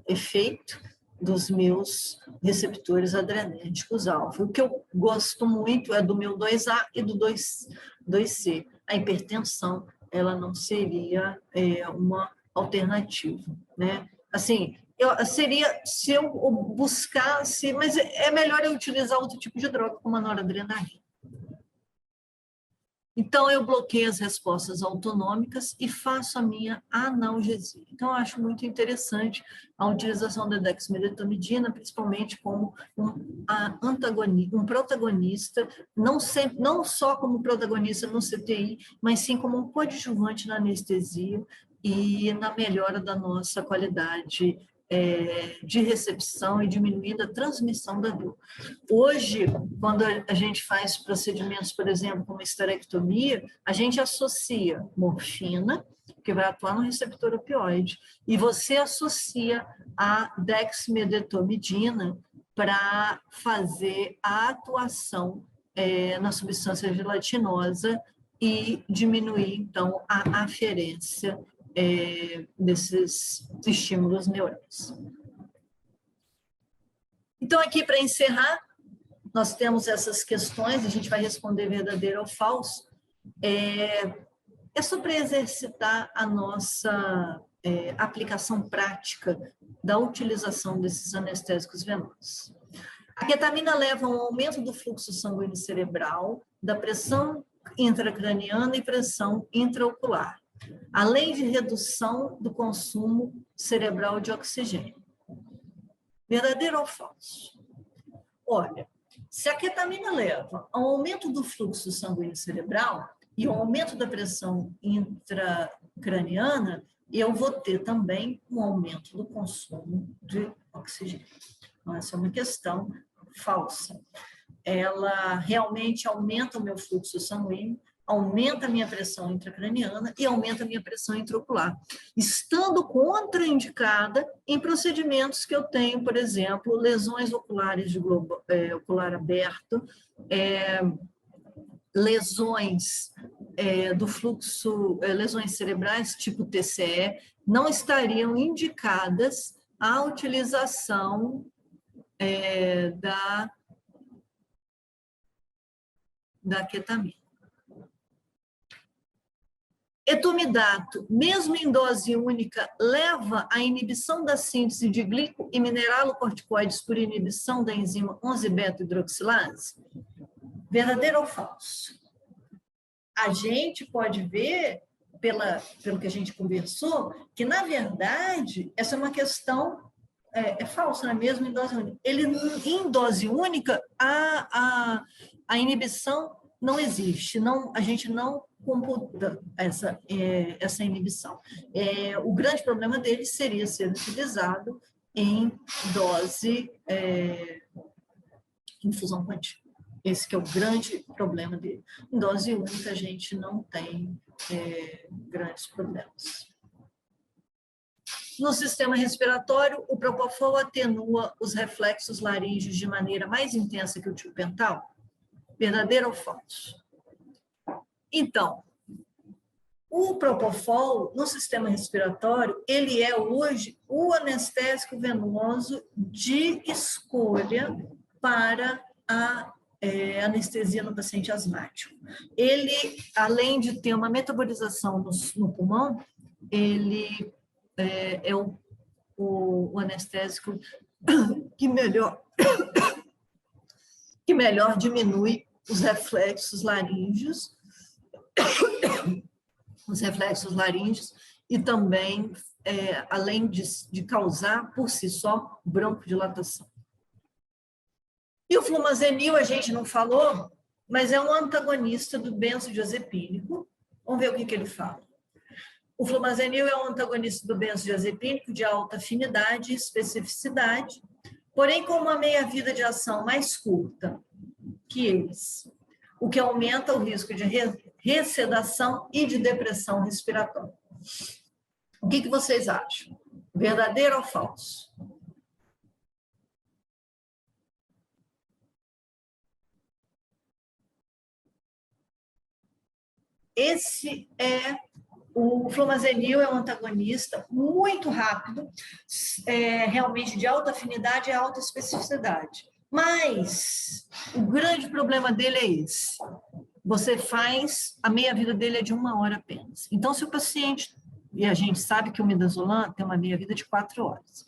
S1: efeito dos meus receptores adrenérgicos alfa. O que eu gosto muito é do meu 2A e do 2C. A hipertensão, ela não seria uma alternativa, né? Assim, seria se eu buscasse, mas é melhor eu utilizar outro tipo de droga, como a noradrenalina. Então, eu bloqueio as respostas autonômicas e faço a minha analgesia. Então, eu acho muito interessante a utilização da dexmedetomidina, principalmente como um protagonista, não só como protagonista no CTI, mas sim como um coadjuvante na anestesia e na melhora da nossa qualidade de recepção e diminuindo a transmissão da dor. Hoje, quando a gente faz procedimentos, por exemplo, como esterectomia, a gente associa morfina, que vai atuar no receptor opioide, e você associa a dexmedetomidina para fazer a atuação na substância gelatinosa e diminuir, então, a aferência desses estímulos neurais. Então, aqui para encerrar, nós temos essas questões, a gente vai responder verdadeiro ou falso. É sobre exercitar a nossa aplicação prática da utilização desses anestésicos venosos. A ketamina leva a um aumento do fluxo sanguíneo cerebral, da pressão intracraniana e pressão intraocular, além de redução do consumo cerebral de oxigênio. Verdadeiro ou falso? Olha, se a ketamina leva a um aumento do fluxo sanguíneo cerebral e um aumento da pressão intracraniana, eu vou ter também um aumento do consumo de oxigênio. Então, essa é uma questão falsa. Ela realmente aumenta o meu fluxo sanguíneo, aumenta a minha pressão intracraniana e aumenta a minha pressão intraocular, estando contraindicada em procedimentos que eu tenho, por exemplo, lesões oculares de globo ocular aberto, lesões do fluxo, lesões cerebrais tipo TCE, não estariam indicadas a utilização da ketamina. Etumidato, mesmo em dose única, leva à inibição da síntese de glico e mineralocorticoides por inibição da enzima 11-beta-hidroxilase? Verdadeiro ou falso? A gente pode ver, pelo que a gente conversou, que, na verdade, essa é uma questão falsa, não é mesmo em dose única? Em dose única, a inibição não existe, a gente não computa essa inibição. O grande problema dele seria ser utilizado em dose infusão contínua. Esse que é o grande problema dele. Em dose única, a gente não tem grandes problemas. No sistema respiratório, o propofol atenua os reflexos laríngeos de maneira mais intensa que o tiopental? Verdadeiro ou falso? Então, o propofol, no sistema respiratório, ele é hoje o anestésico venoso de escolha para a anestesia no paciente asmático. Ele, além de ter uma metabolização no pulmão, ele é o anestésico que melhor diminui os reflexos laríngeos, e também, além de causar, por si só, broncodilatação. E o flumazenil, a gente não falou, mas é um antagonista do benzodiazepínico. Vamos ver o que ele fala. O flumazenil é um antagonista do benzodiazepínico de alta afinidade e especificidade, porém com uma meia-vida de ação mais curta que eles, o que aumenta o risco de ressedação e de depressão respiratória. O que vocês acham? Verdadeiro ou falso? O flumazenil é um antagonista muito rápido, realmente de alta afinidade e alta especificidade. Mas o grande problema dele é esse. A meia-vida dele é de 1 hora apenas. Então, se o paciente, e a gente sabe que o midazolam tem uma meia-vida de 4 horas.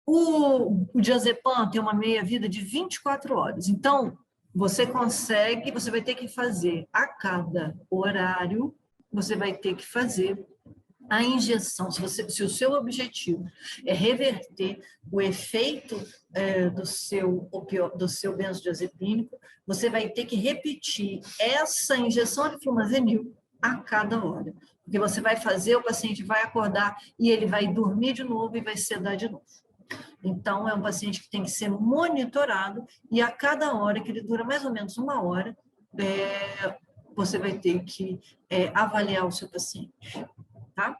S1: O diazepam tem uma meia-vida de 24 horas. Então, você vai ter que fazer a cada horário, você vai ter que fazer a injeção. Se o seu objetivo é reverter o efeito do seu benzodiazepínico, você vai ter que repetir essa injeção de flumazenil a cada hora. Porque você vai fazer, o paciente vai acordar e ele vai dormir de novo e vai sedar de novo. Então, é um paciente que tem que ser monitorado e a cada hora, que ele dura mais ou menos 1 hora, você vai ter que avaliar o seu paciente, tá?